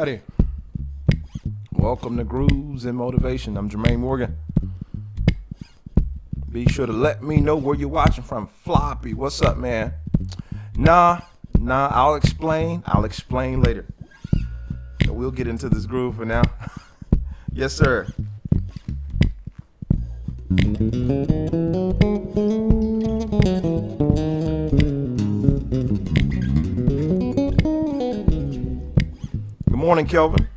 everybody. Welcome to Grooves and Motivation. I'm Jermaine Morgan. Be sure to let me know where you're watching from. Floppy, what's up, man? Nah, I'll explain later. So we'll get into this groove for now. Yes, sir. Good morning, Kelvin.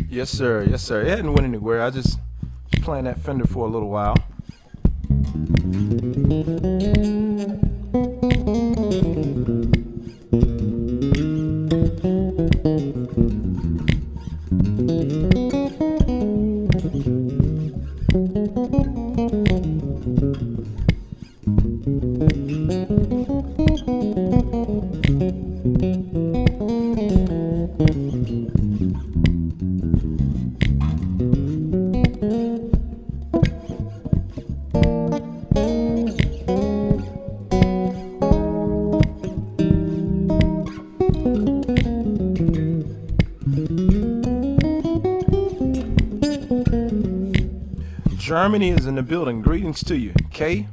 Yes, sir. It hadn't went anywhere. I just playing that Fender for a little while. Germany is in the building. Greetings to you. Kay,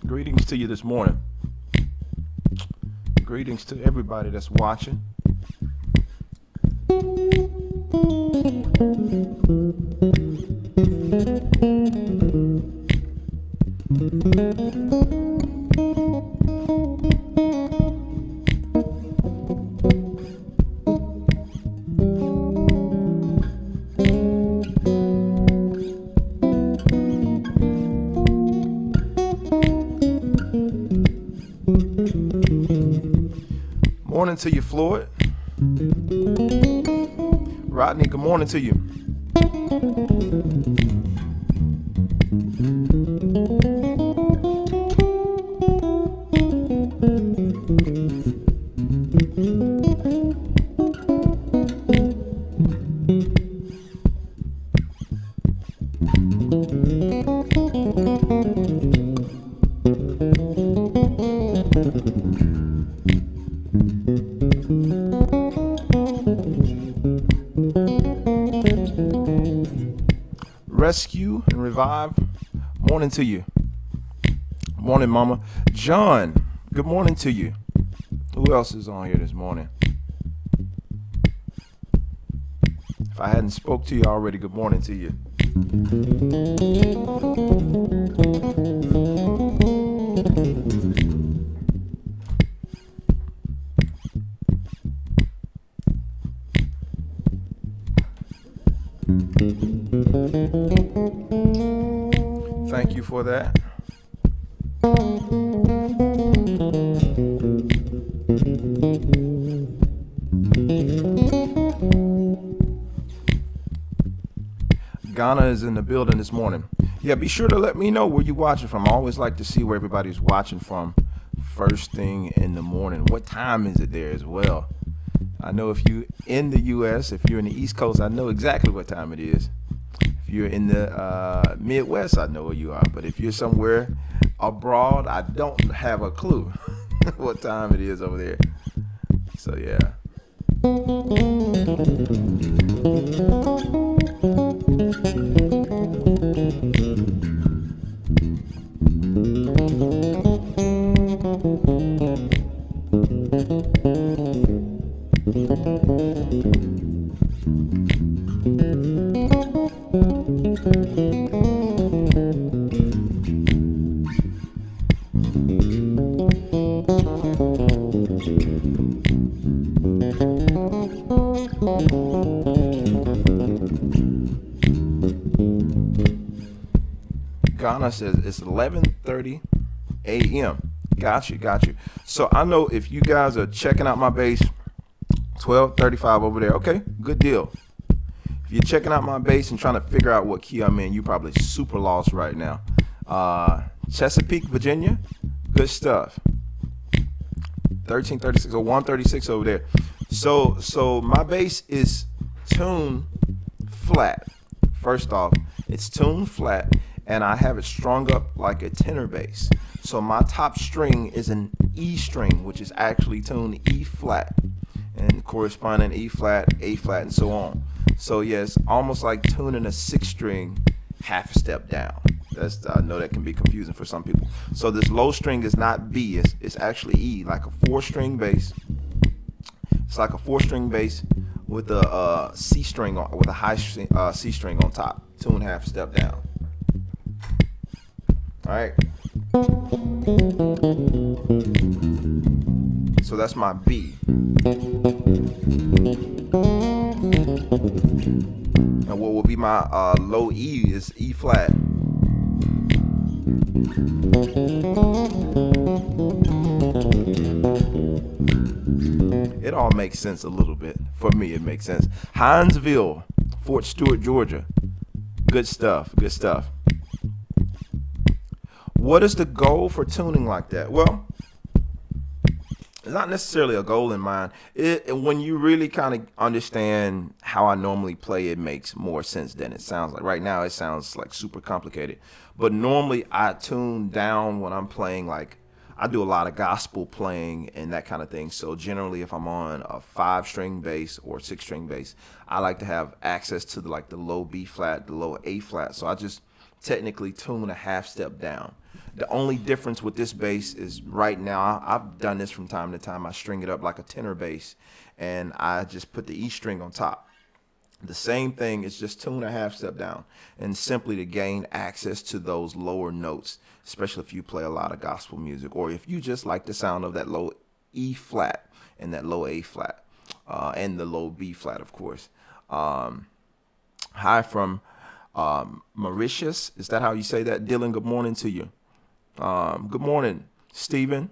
greetings to you this morning. Greetings to everybody that's watching. Morning to you, Floyd. Rodney, good morning to you. Rescue and revive. Morning to you. Morning, mama. John, good morning to you. Who else is on here this morning? If I hadn't spoke to you already, good morning to you. Thank you for that. Ghana is in the building this morning. Yeah, be sure to let me know where you're watching from. I always like to see where everybody's watching from first thing in the morning. What time is it there as well? I know if you're in the U.S., if you're in the East Coast, I know exactly what time it is. If you're in the Midwest, I know where you are. But if you're somewhere abroad, I don't have a clue what time it is over there. So, yeah. Ghana says it's 11:30 a.m. Got you. So I know if you guys are checking out my bass, 12:35 over there. Okay, good deal. If you're checking out my bass and trying to figure out what key I'm in, you're probably super lost right now. Chesapeake, Virginia, good stuff. 1336 or 136 over there. So my bass is tuned flat. First off, it's tuned flat, and I have it strung up like a tenor bass. So my top string is an E string, which is actually tuned E flat, and corresponding E flat, A flat, and so on. So yeah, it's almost like tuning a 6 string half a step down. I know that can be confusing for some people. So this low string is not B, it's actually E, like a 4-string bass. It's like a 4-string bass with a C string on, with a high C string on top, tuned half a step down. All right. So that's my B. And what will be my low E is E flat. It all makes sense a little bit. For me, it makes sense. Hinesville, Fort Stewart, Georgia. Good stuff. What is the goal for tuning like that? Well, it's not necessarily a goal in mind. When you really kind of understand how I normally play, it makes more sense than it sounds like. Right now, it sounds like super complicated. But normally, I tune down when I'm playing. Like, I do a lot of gospel playing and that kind of thing. So generally, if I'm on a 5-string bass or 6-string bass, I like to have access to the low B flat, the low A flat. So I just technically tune a half step down. The only difference with this bass is right now, I've done this from time to time. I string it up like a tenor bass, and I just put the E string on top. The same thing, is just tune a half step down, and simply to gain access to those lower notes, especially if you play a lot of gospel music, or if you just like the sound of that low E flat and that low A flat, and the low B flat, of course. Hi from Mauritius. Is that how you say that? Dylan, good morning to you. Good morning, Stephen.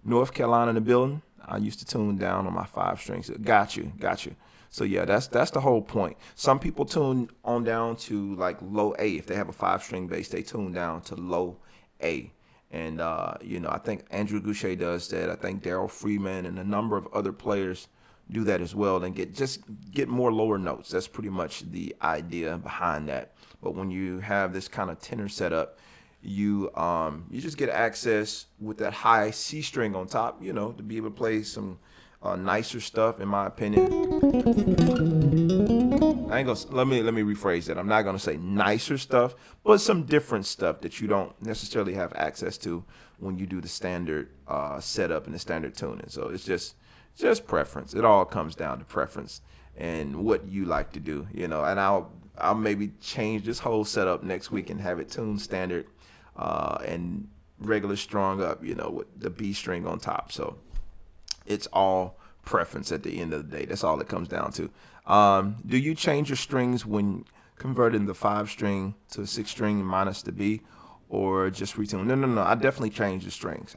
North Carolina in the building. I used to tune down on my 5 strings. Got you. So yeah, that's the whole point. Some people tune on down to like low A. If they have a 5-string bass, they tune down to low A. And I think Andrew Goucher does that. I think Daryl Freeman and a number of other players do that as well, and get more lower notes. That's pretty much the idea behind that. But when you have this kind of tenor setup, you just get access with that high C string on top, to be able to play some nicer stuff, in my opinion. Let me rephrase that. I'm not gonna say nicer stuff, but some different stuff that you don't necessarily have access to when you do the standard setup and the standard tuning. So it's just preference. It all comes down to preference and what you like to do, and I'll maybe change this whole setup next week and have it tuned standard and regular strung up, with the B string on top. So it's all preference at the end of the day. That's all it comes down to. Do you change your strings when converting the 5-string to a 6-string minus the B, or just retune? No. I definitely change the strings.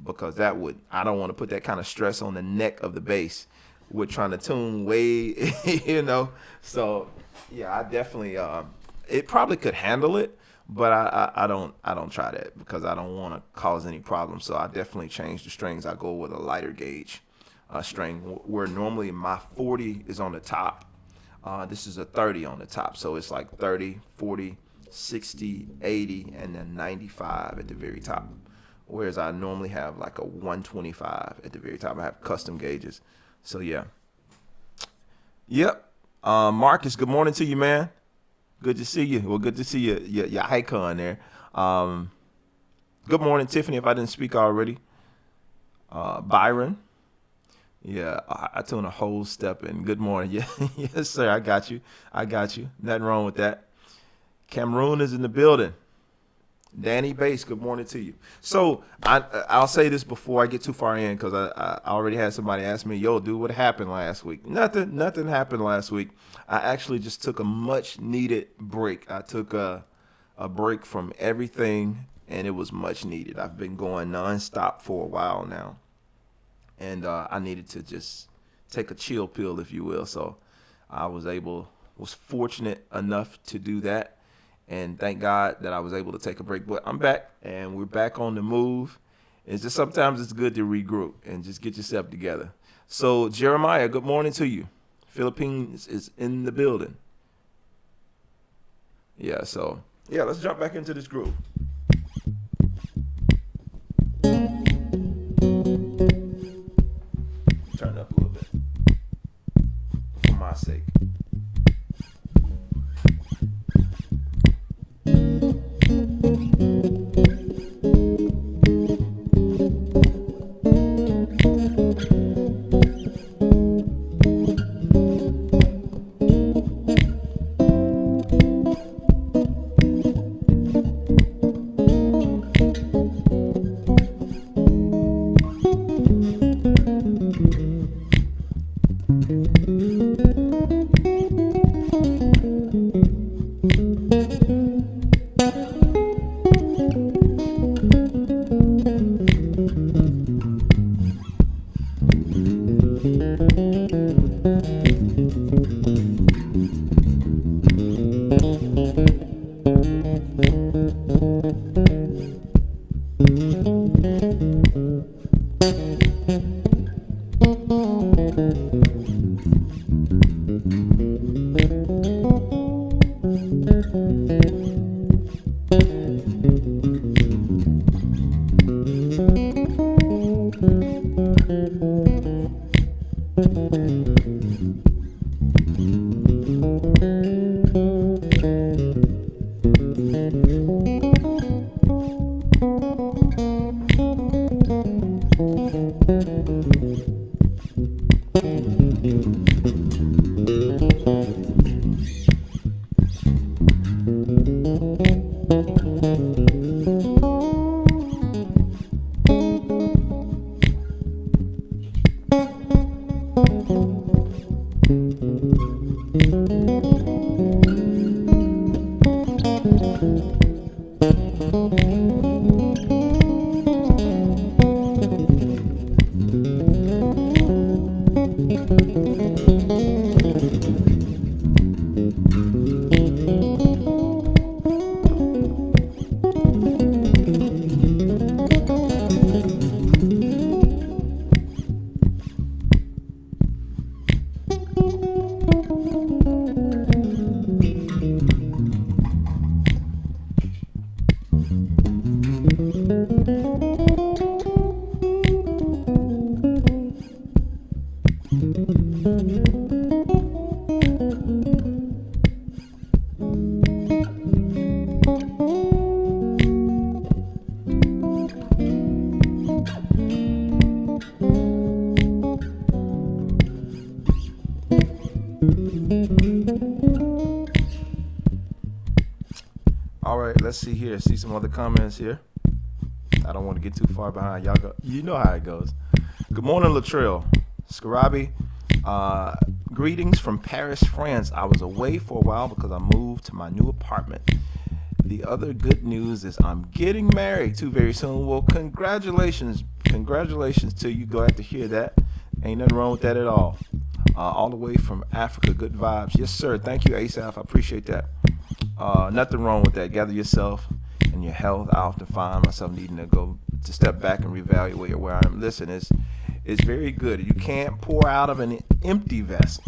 Because I don't want to put that kind of stress on the neck of the bass with trying to tune way, So yeah, I definitely, it probably could handle it, but I don't try that because I don't want to cause any problems. So I definitely change the strings. I go with a lighter gauge string, where normally my 40 is on the top. This is a 30 on the top. So it's like 30, 40, 60, 80, and then 95 at the very top. Whereas I normally have like a 125 at the very top. I have custom gauges. So yeah. Yep. Marcus, good morning to you, man. Good to see you. Well, good to see your icon there. Good morning, Tiffany, if I didn't speak already. Byron. Yeah, I tune a whole step in. Good morning. Yeah, yes, sir. I got you. I got you. Nothing wrong with that. Cameroon is in the building. Danny Bass, good morning to you. So I'll say this before I get too far in because I already had somebody ask me, yo, dude, what happened last week? Nothing happened last week. I actually just took a much needed break. I took a break from everything, and it was much needed. I've been going nonstop for a while now, and I needed to just take a chill pill, if you will. So I was fortunate enough to do that. And thank God that I was able to take a break. But I'm back, and we're back on the move. It's just sometimes it's good to regroup and just get yourself together. So, Jeremiah, good morning to you. Philippines is in the building. Yeah, so, yeah, let's jump back into this groove. Turn it up a little bit for my sake. All right, let's see here. See some other comments here. I don't want to get too far behind. Y'all go. You know how it goes. Good morning, Latrell. Scarabi. Greetings from Paris, France. I was away for a while because I moved to my new apartment. The other good news is I'm getting married too very soon. Well, congratulations. Congratulations to you. Glad to hear that. Ain't nothing wrong with that at all. All the way from Africa. Good vibes. Yes, sir. Thank you, Asaph. I appreciate that. Nothing wrong with that. Gather yourself and your health. I often find myself needing to step back and reevaluate where I am. Listen, it's very good. You can't pour out of an empty vessel.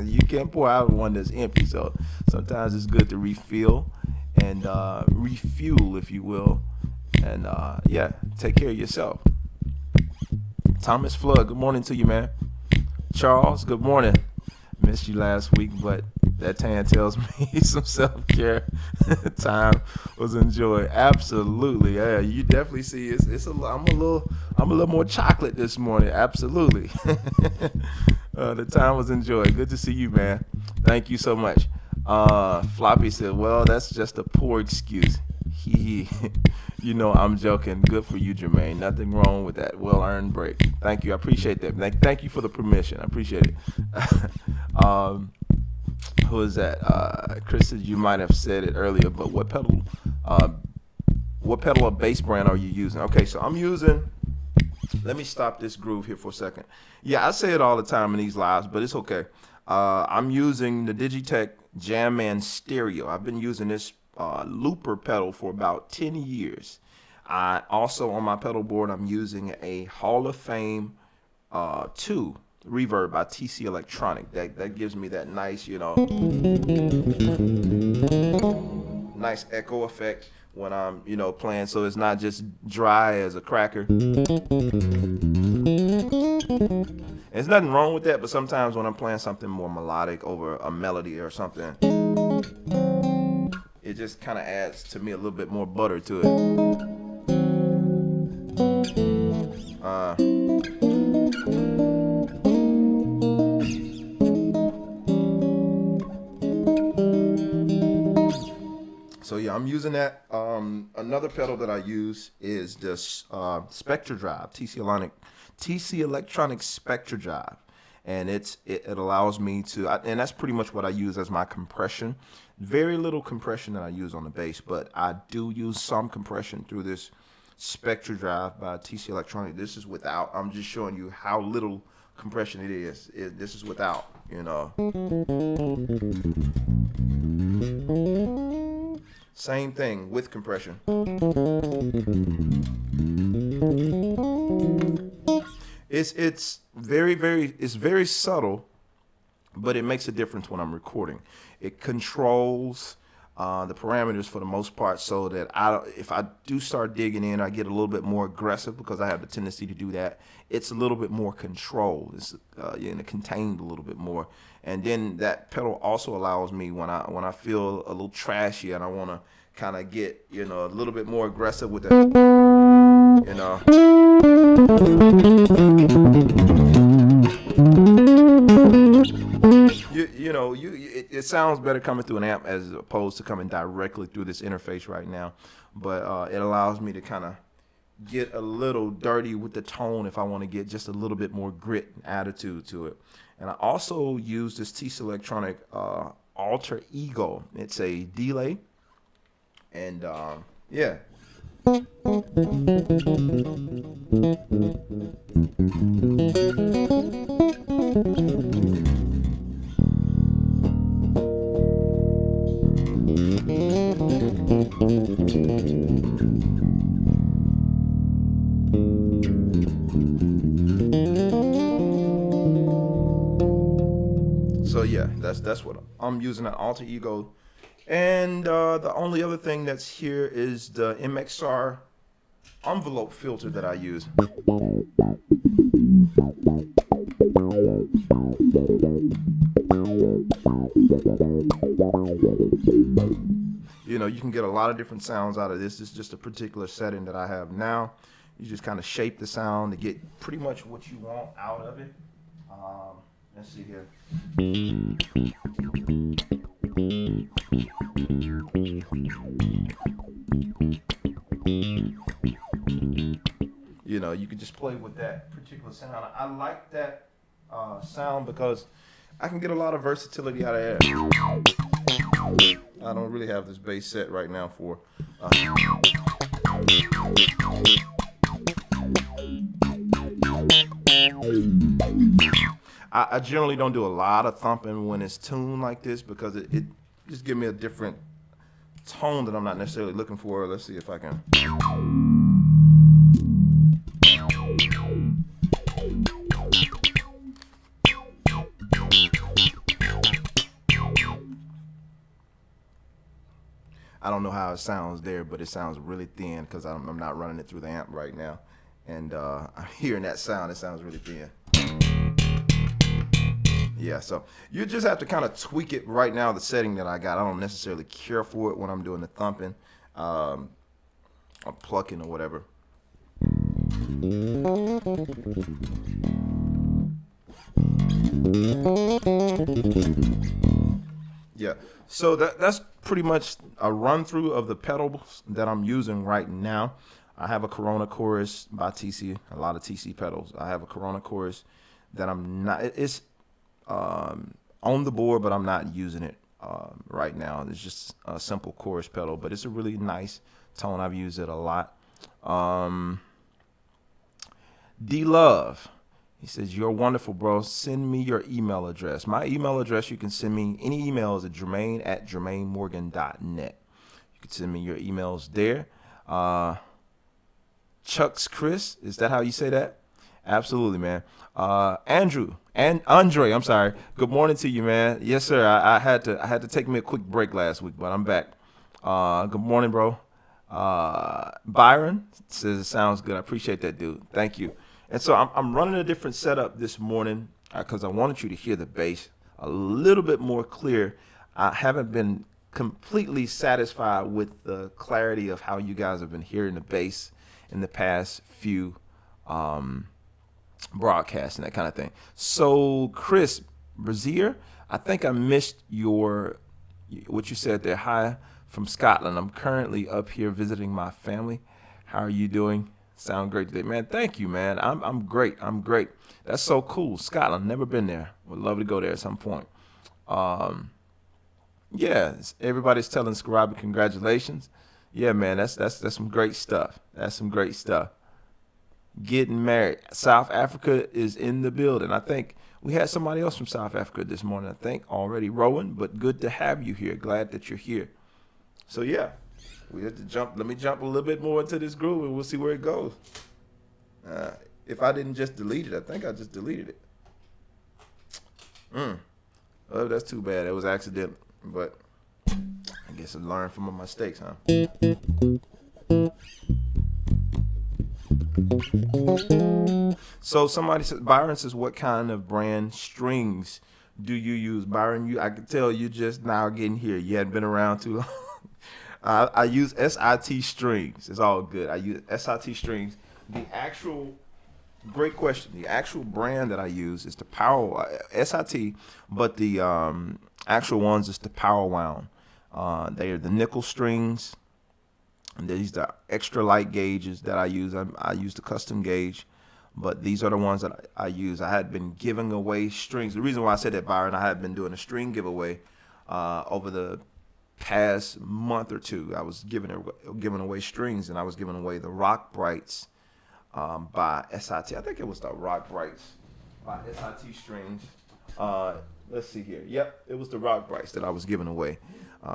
You can't pour out of one that's empty. So sometimes it's good to refill and refuel, if you will. And take care of yourself. Thomas Flood, good morning to you, man. Charles, good morning. Missed you last week, but That tan tells me some self-care time was enjoyed. Absolutely, yeah. You definitely see I'm a little more chocolate this morning. Absolutely. The time was enjoyed. Good to see you, man. Thank you so much. Floppy said, "Well, that's just a poor excuse." He, you know, I'm joking. Good for you, Jermaine. Nothing wrong with that. Well-earned break. Thank you. I appreciate that. Thank you for the permission. I appreciate it. Who is that? Chris said you might have said it earlier, but what pedal or bass brand are you using? Okay, so I'm using. Let me stop this groove here for a second. Yeah, I say it all the time in these lives, but it's okay. I'm using the Digitech Jamman Stereo. I've been using this looper pedal for about 10 years. I also, on my pedal board, I'm using a Hall of Fame 2 reverb by TC Electronic. That gives me that nice, you know, nice echo effect when I'm, you know, playing, so it's not just dry as a cracker. There's nothing wrong with that, but sometimes when I'm playing something more melodic over a melody or something, it just kind of adds to me a little bit more butter to it. So yeah, I'm using that. Another pedal that I use is this Spectra Drive, TC Electronic Spectra Drive, and it allows me to, and that's pretty much what I use as my compression. Very little compression that I use on the bass, but I do use some compression through this Spectra Drive by TC Electronic. This is without. I'm just showing you how little compression it is. This is without, you know. Same thing with compression. It's very subtle, but it makes a difference when I'm recording. It controls the parameters for the most part, so that if I do start digging in, I get a little bit more aggressive, because I have the tendency to do that. It's a little bit more controlled. It's contained a little bit more. And then that pedal also allows me, when I feel a little trashy and I want to kind of get, you know, a little bit more aggressive with it, you know. It sounds better coming through an amp as opposed to coming directly through this interface right now. But it allows me to kind of get a little dirty with the tone if I want to get just a little bit more grit and attitude to it. And I also use this TC Electronic Alter Ego. It's a delay. And yeah. So yeah, that's what I'm using, an Alter Ego. And the only other thing that's here is the MXR envelope filter that I use. You know, you can get a lot of different sounds out of this. This is just a particular setting that I have now. You just kind of shape the sound to get pretty much what you want out of it. Let's see here. You know, you can just play with that particular sound. I like that sound because I can get a lot of versatility out of it. I don't really have this bass set right now for I generally don't do a lot of thumping when it's tuned like this, because it just gives me a different tone that I'm not necessarily looking for. Let's see if I can. I don't know how it sounds there, but it sounds really thin because I'm not running it through the amp right now. And I'm hearing that sound. It sounds really thin. Yeah, so you just have to kind of tweak it right now, the setting that I got. I don't necessarily care for it when I'm doing the thumping or plucking or whatever. Yeah, so that's pretty much a run through of the pedals that I'm using right now. I have a Corona Chorus by TC, a lot of TC pedals. I have a Corona Chorus that I'm not, it's on the board, but I'm not using it right now. It's just a simple chorus pedal, but it's a really nice tone. I've used it a lot. D Love, he says, "You're wonderful, bro. Send me your email address." My email address, you can send me any emails at jermaine@jermainemorgan.net. You can send me your emails there. Chuck's Chris, is that how you say that? Absolutely, man. Andrew and Andre, I'm sorry. Good morning to you, man. Yes, sir. I had to take me a quick break last week, but I'm back. Good morning, bro. Byron says it sounds good. I appreciate that, dude. Thank you. And so I'm running a different setup this morning because I wanted you to hear the bass a little bit more clear. I haven't been completely satisfied with the clarity of how you guys have been hearing the bass in the past few broadcasts and that kind of thing. So Chris Brazier, I think I missed what you said there. Hi from Scotland. I'm currently up here visiting my family. How are you doing? Sound great today, man. Thank you, man. I'm great. I'm great. That's so cool. Scotland, never been there. Would love to go there at some point. Yeah, everybody's telling Scribe congratulations. Yeah, man, that's some great stuff. That's some great stuff. Getting married. South Africa is in the building. I think we had somebody else from South Africa this morning, I think, already, Rowan, but good to have you here. Glad that you're here. So, yeah, we have to jump. Let me jump a little bit more into this groove, and we'll see where it goes. If I didn't just delete it, I think I just deleted it. Oh, that's too bad. It was accidental, but I guess I learned from my mistakes, huh? So somebody says, Byron says, what kind of brand strings do you use? Byron, I can tell you just now getting here. You hadn't been around too long. I use SIT strings. It's all good. I use SIT strings. Great question. The actual brand that I use is the Power SIT, but the actual ones is the Power Wound. They are the nickel strings. And these are extra light gauges that I use. I use the custom gauge, but these are the ones that I use. I had been giving away strings. The reason why I said that, Byron, I had been doing a string giveaway over the past month or two. I was giving away strings, and I was giving away the Rock Brights by SIT. I think it was the Rock Brights by SIT strings. Let's see here. Yep, it was the Rock Brights that I was giving away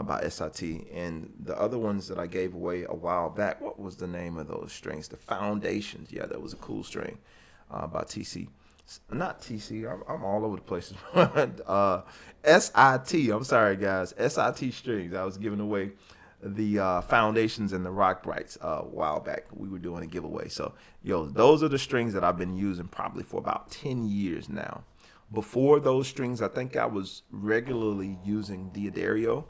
by SIT. And the other ones that I gave away a while back, what was the name of those strings? The Foundations. Yeah, that was a cool string by TC. Not TC. I'm all over the place. SIT. I'm sorry, guys. SIT strings. I was giving away the Foundations and the Rock Brights a while back. We were doing a giveaway. So, those are the strings that I've been using probably for about 10 years now. Before those strings, I think I was regularly using Diodario,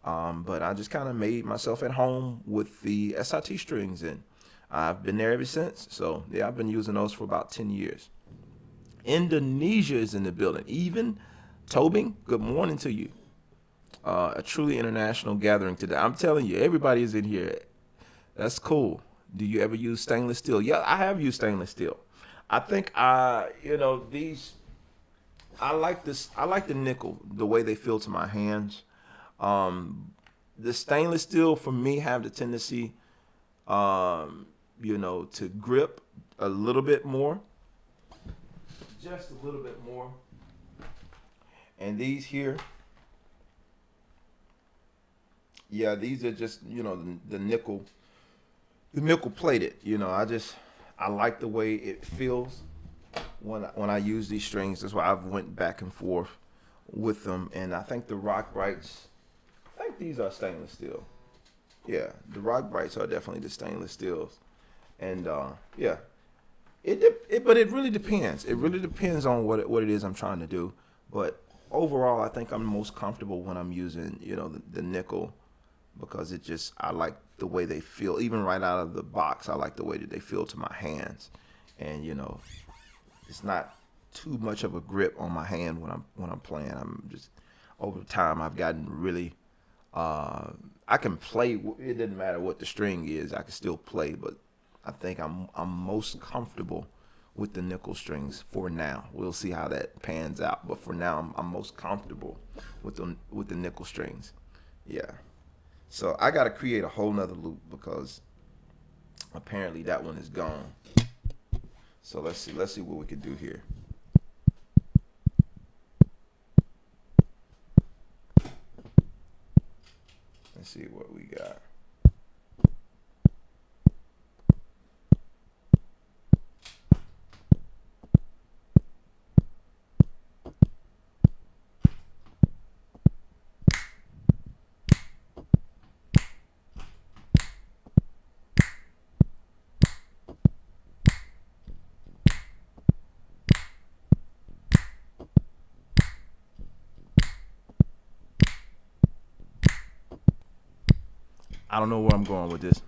but I just kind of made myself at home with the SIT strings, and I've been there ever since. So, yeah, I've been using those for about 10 years. Indonesia is in the building. Even Tobing, good morning to you. A truly international gathering today. I'm telling you, everybody is in here. That's cool. Do you ever use stainless steel? Yeah, I have used stainless steel. I think these. I like this. I like the nickel, the way they feel to my hands. The stainless steel for me have the tendency, to grip a little bit more, just a little bit more. And these here, yeah, these are just the nickel plated. I like the way it feels when I use these strings. That's why I've went back and forth with them. And I think the Rock Brights, I think these are stainless steel. Yeah, the Rock Brights are definitely the stainless steels. And yeah, but it really depends. It really depends on what it is I'm trying to do. But overall, I think I'm most comfortable when I'm using, the nickel, because I like the way they feel. Even right out of the box, I like the way that they feel to my hands, and it's not too much of a grip on my hand when I'm playing. I'm just over time I've gotten really. I can play. It doesn't matter what the string is. I can still play, but I think I'm most comfortable with the nickel strings for now. We'll see how that pans out, but for now I'm most comfortable with the nickel strings. Yeah. So I got to create a whole nother loop because apparently that one is gone. So let's see what we can do here. Let's see what we got. I don't know where I'm going with this.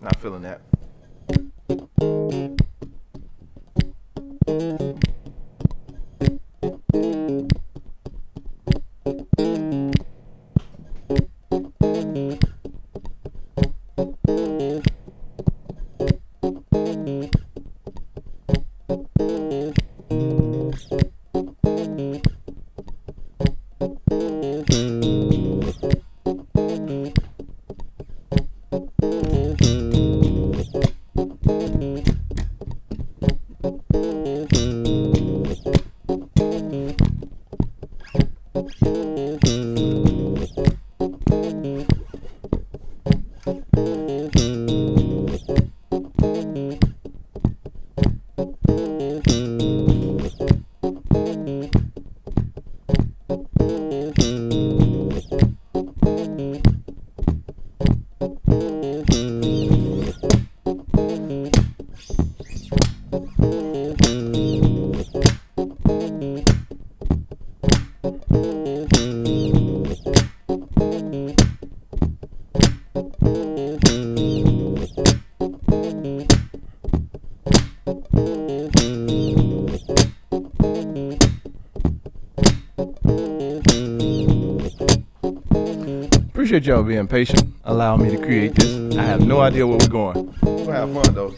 Not feeling that. Appreciate y'all being patient, allowing me to create this. I have no idea where we're going. We'll have fun though.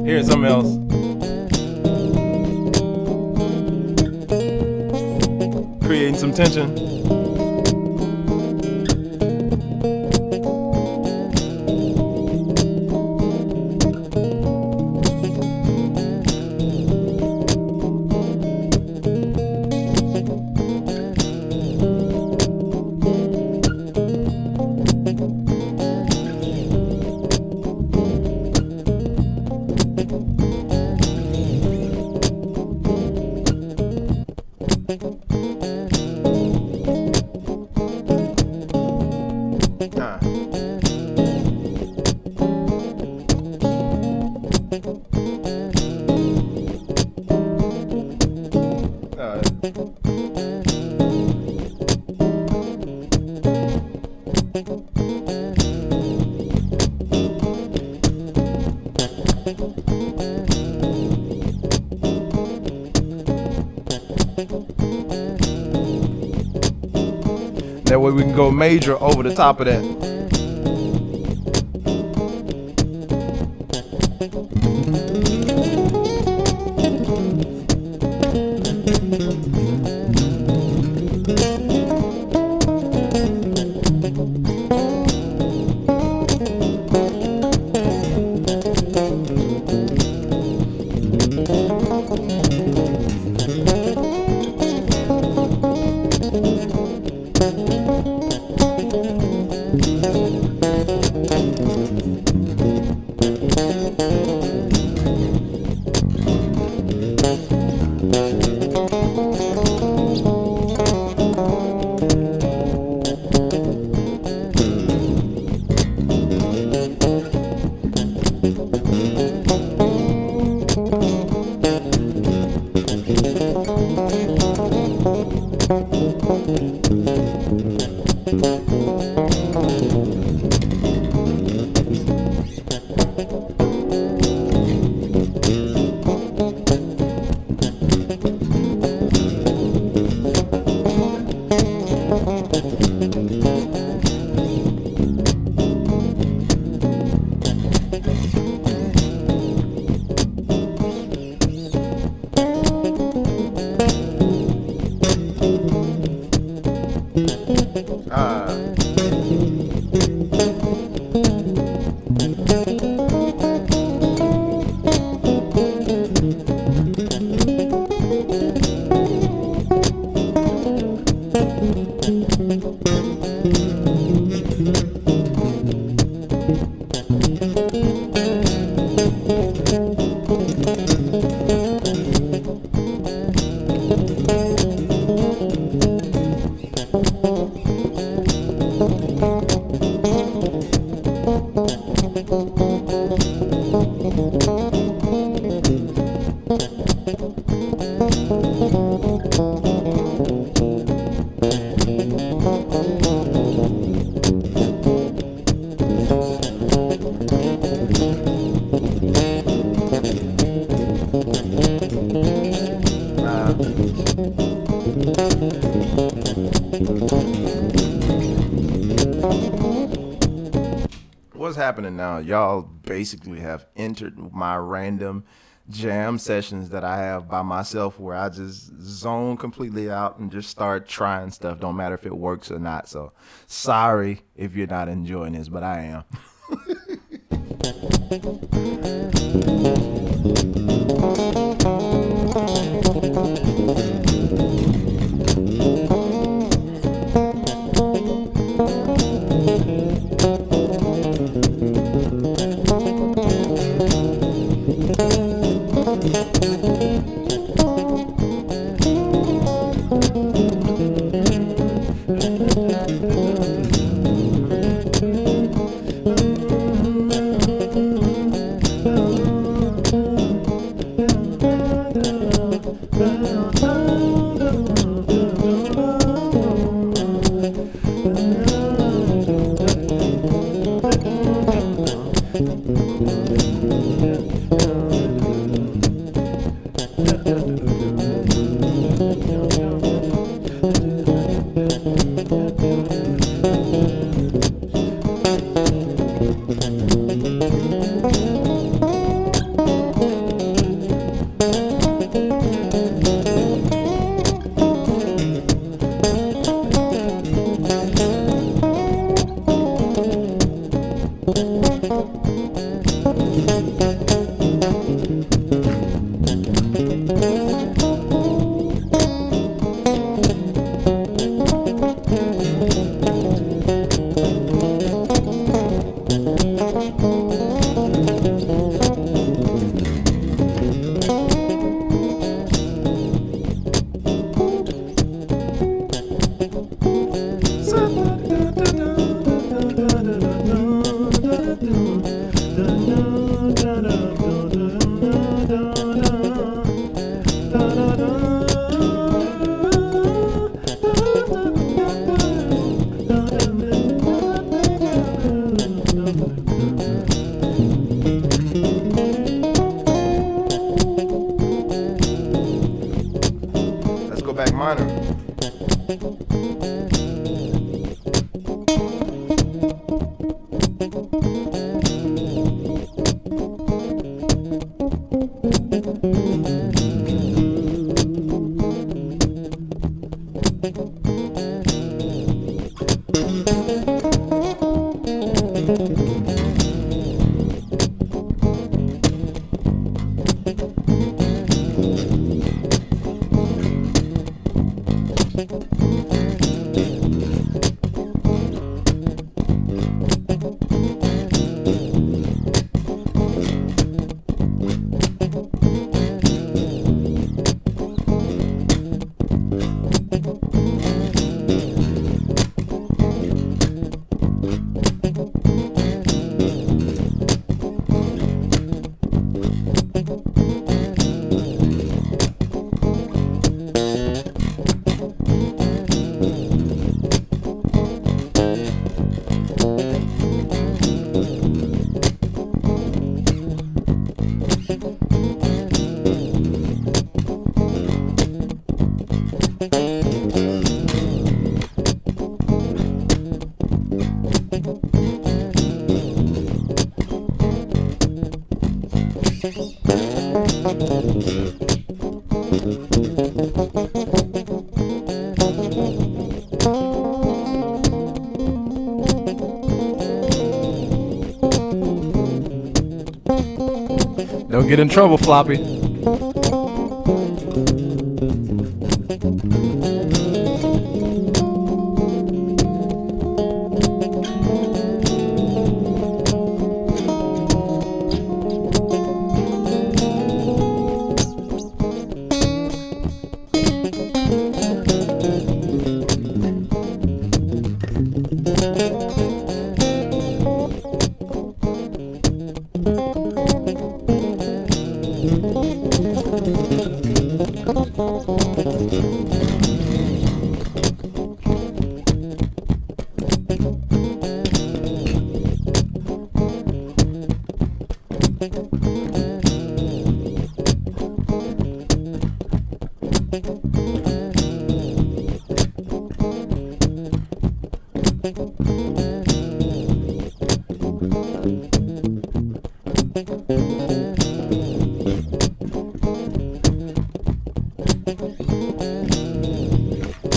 Here's something else. Creating some tension. That way we can go major over the top of that. What's happening now? Y'all basically have entered my random jam sessions that I have by myself where I just zone completely out and just start trying stuff. Don't matter if it works or not. So sorry if you're not enjoying this, but I am. Don't get in trouble, Floppy.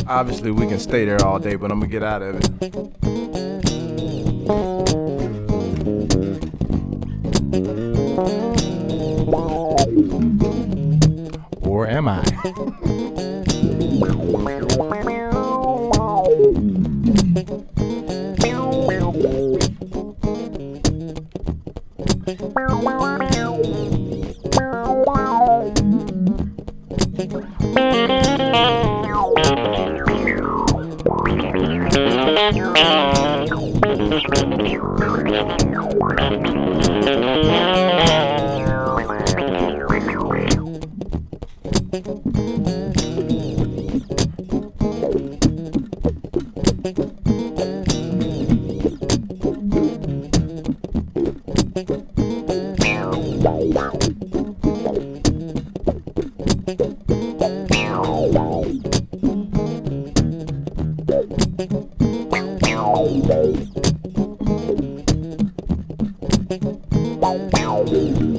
Obviously, we can stay there all day, but I'm gonna get out of it. Or am I?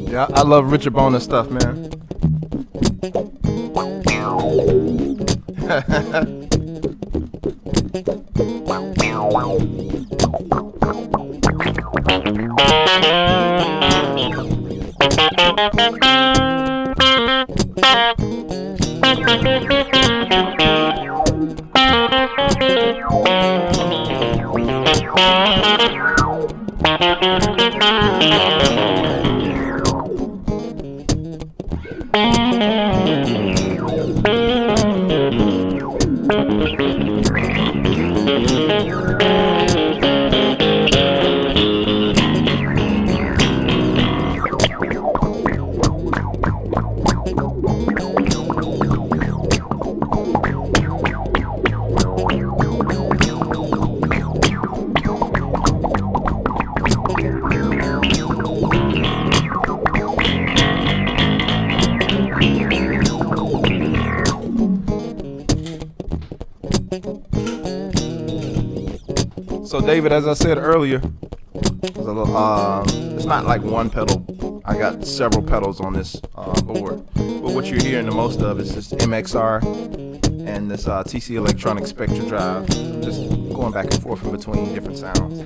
Yeah, I love Richard Boner stuff, man. So David, as I said earlier, it's not like one pedal. I got several pedals on this board, but what you're hearing the most of is this MXR and this TC Electronic Spectra Drive. I'm just going back and forth in between different sounds.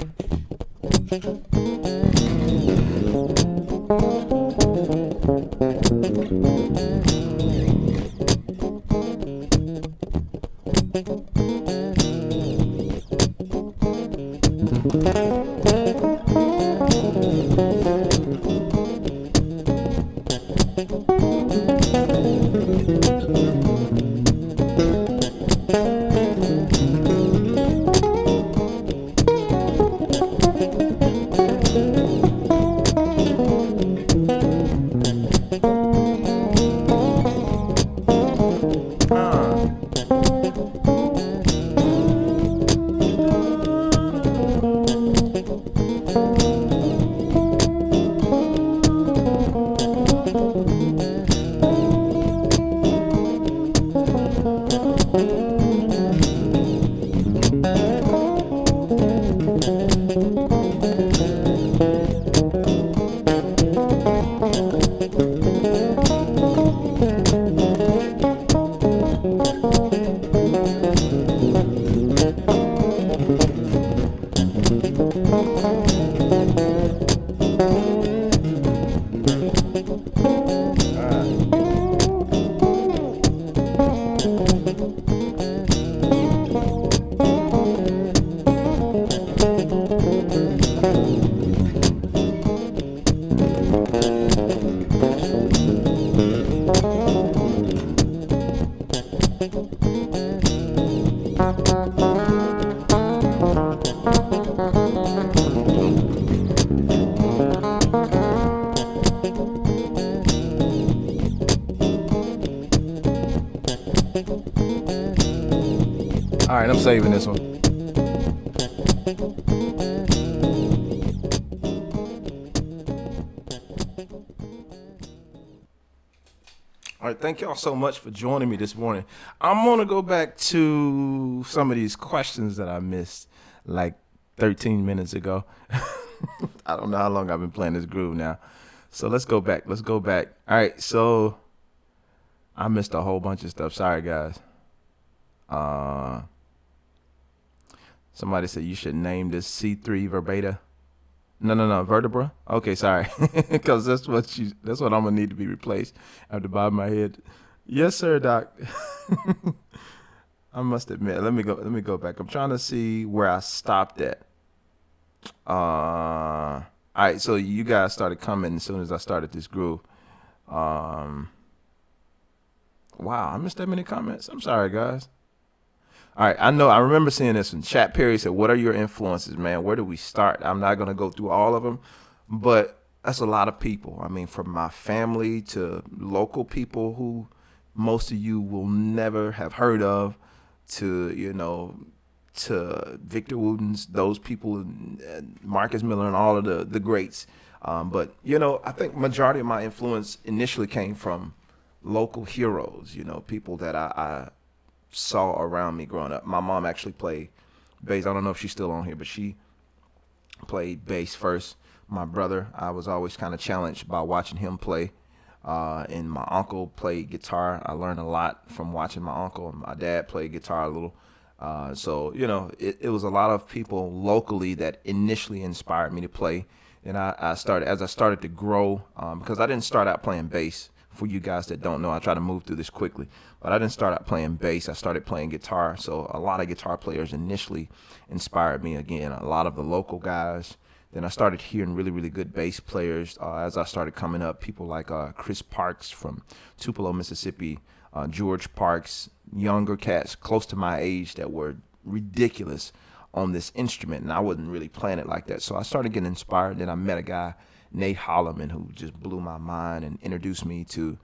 All right, I'm saving this one. All right, thank y'all so much for joining me this morning. I'm gonna go back to some of these questions that I missed like 13 minutes ago. I don't know how long I've been playing this groove now. So let's go back. All right, so I missed a whole bunch of stuff. Sorry, guys. Somebody said you should name this C3 verbata. No, vertebra. Okay, sorry, because that's what I'm gonna need to be replaced at the bottom of my head. Yes, sir, Doc. I must admit. Let me go back. I'm trying to see where I stopped at. All right, so you guys started coming as soon as I started this groove. Wow, I missed that many comments. I'm sorry, guys. All right, I remember seeing this one. Chat Perry said, what are your influences, man? Where do we start? I'm not going to go through all of them, but that's a lot of people. I mean, from my family to local people who most of you will never have heard of to, to Victor Wooten's, those people, Marcus Miller and all of the greats. But, I think majority of my influence initially came from local heroes, people that I saw around me growing up. My mom actually played bass. I don't know if she's still on here, but she played bass first. My brother, I was always kind of challenged by watching him play. And my uncle played guitar. I learned a lot from watching my uncle. My dad played guitar a little. So, it was a lot of people locally that initially inspired me to play. And as I started to grow, because I didn't start out playing bass. For you guys that don't know, I try to move through this quickly, but I didn't start out playing bass. I started playing guitar. So a lot of guitar players initially inspired me. Again, a lot of the local guys. Then I started hearing really, really good bass players as I started coming up. People like Chris Parks from Tupelo, Mississippi, George Parks, younger cats close to my age that were ridiculous on this instrument. And I wasn't really playing it like that. So I started getting inspired. Then I met a guy, Nate Holloman, who just blew my mind and introduced me to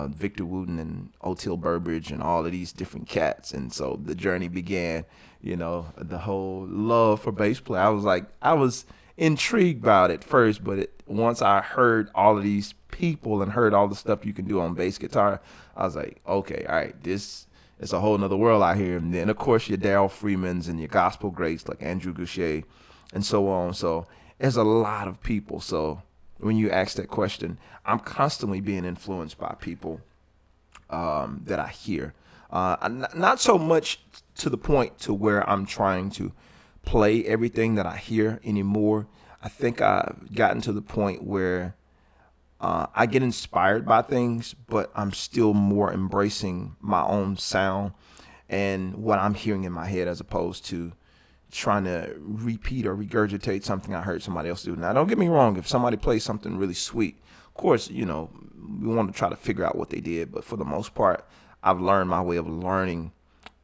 Victor Wooten and Otil Burbridge and all of these different cats. And so the journey began, the whole love for bass play. I was intrigued by it at first, but once I heard all of these people and heard all the stuff you can do on bass guitar, I was like, okay, all right, this is a whole nother world out here. And then, of course, your Darryl Freemans and your gospel greats like Andrew Goucher and so on. So there's a lot of people. So when you ask that question, I'm constantly being influenced by people that I hear. Not so much to the point to where I'm trying to play everything that I hear anymore. I think I've gotten to the point where I get inspired by things, but I'm still more embracing my own sound and what I'm hearing in my head as opposed to trying to repeat or regurgitate something I heard somebody else do. Now, don't get me wrong. If somebody plays something really sweet, of course, we want to try to figure out what they did. But for the most part, I've learned my way of learning,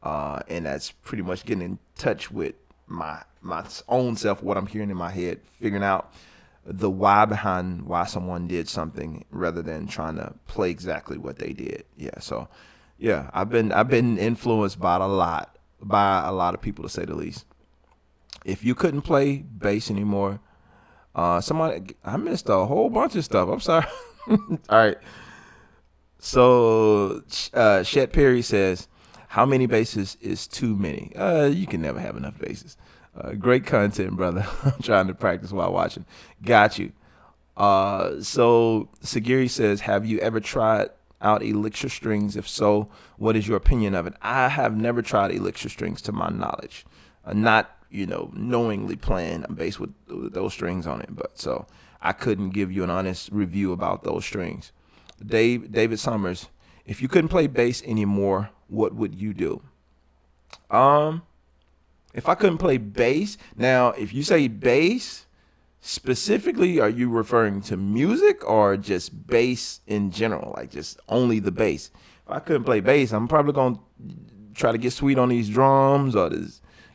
and that's pretty much getting in touch with my own self, what I'm hearing in my head, figuring out the why behind why someone did something rather than trying to play exactly what they did. Yeah, so yeah, I've been influenced by a lot of people, to say the least. If you couldn't play bass anymore, I missed a whole bunch of stuff. I'm sorry. All right. So Chet Perry says, how many basses is too many? You can never have enough basses. Great content, brother. I'm trying to practice while watching. Got you. So Sagiri says, have you ever tried out elixir strings? If so, what is your opinion of it? I have never tried elixir strings to my knowledge. not, knowingly playing a bass with those strings on it. But so I couldn't give you an honest review about those strings. David Summers, if you couldn't play bass anymore, what would you do? If I couldn't play bass, now if you say bass specifically, are you referring to music or just bass in general, like just only the bass? If I couldn't play bass, I'm probably gonna try to get sweet on these drums or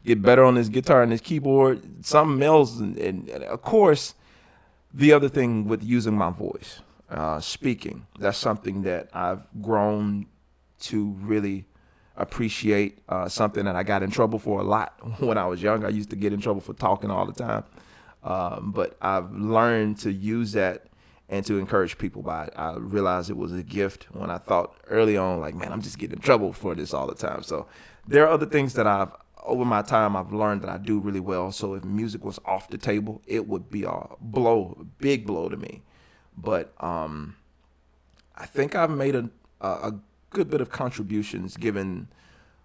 get better on this guitar and this keyboard, something else. And of course, the other thing with using my voice, speaking, that's something that I've grown to really appreciate, something that I got in trouble for a lot when I was young. I used to get in trouble for talking all the time. But I've learned to use that and to encourage people by it. I realized it was a gift when I thought early on, like, man, I'm just getting in trouble for this all the time. So there are other things that over my time, I've learned that I do really well. So if music was off the table, it would be a big blow to me. But I think I've made a good bit of contributions given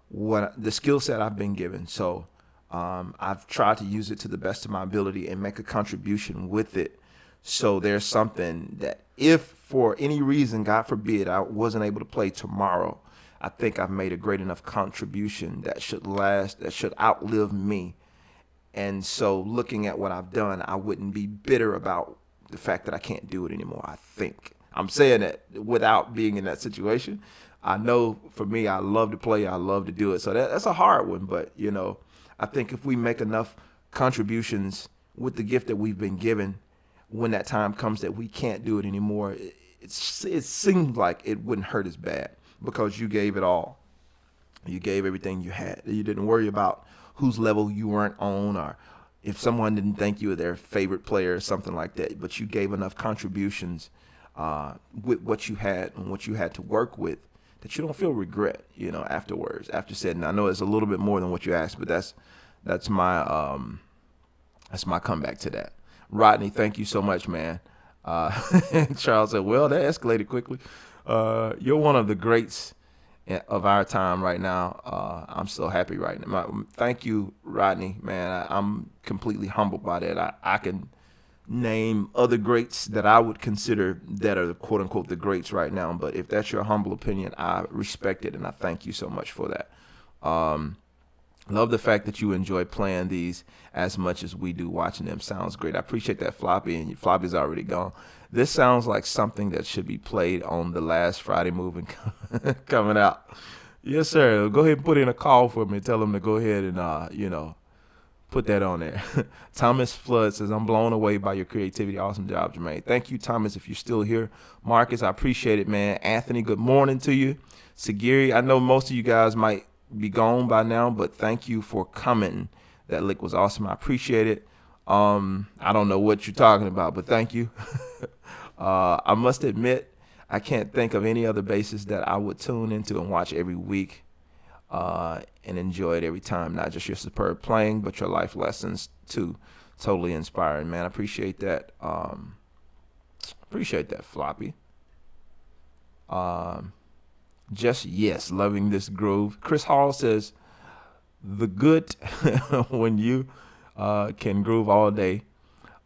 what the skill set I've been given. So I've tried to use it to the best of my ability and make a contribution with it. So there's something that if for any reason, God forbid, I wasn't able to play tomorrow, I think I've made a great enough contribution that should last, that should outlive me. And so looking at what I've done, I wouldn't be bitter about the fact that I can't do it anymore. I think I'm saying that without being in that situation. I know for me, I love to play. I love to do it. So that's a hard one. But, I think if we make enough contributions with the gift that we've been given, when that time comes that we can't do it anymore, it seems like it wouldn't hurt as bad because you gave it all. You gave everything you had. You didn't worry about whose level you weren't on or if someone didn't think you were their favorite player or something like that. But you gave enough contributions with what you had and what you had to work with that you don't feel regret, afterwards. After said, and I know it's a little bit more than what you asked, but that's my comeback to that. Rodney, thank you so much, man. Charles said, well, that escalated quickly. You're one of the greats of our time right now. I'm so happy right now. Thank you, Rodney, man. I'm completely humbled by that. I can name other greats that I would consider that are quote unquote the greats right now. But if that's your humble opinion, I respect it and I thank you so much for that. Love the fact that you enjoy playing these as much as we do watching them. Sounds great. I appreciate that, Floppy, and Floppy's already gone. This sounds like something that should be played on the last Friday movie coming out. Yes, sir. Go ahead and put in a call for me. Tell them to go ahead and, put that on there. Thomas Flood says, I'm blown away by your creativity. Awesome job, Jermaine. Thank you, Thomas, if you're still here. Marcus, I appreciate it, man. Anthony, good morning to you. Sagiri, I know most of you guys might be gone by now, but thank you for coming. That lick was awesome. I appreciate it. I don't know what you're talking about, but thank you. I must admit, I can't think of any other basis that I would tune into and watch every week and enjoy it every time. Not just your superb playing, but your life lessons too. Totally inspiring, man. I appreciate that. Appreciate that, Floppy. Just yes, loving this groove. Chris Hall says, the good when you can groove all day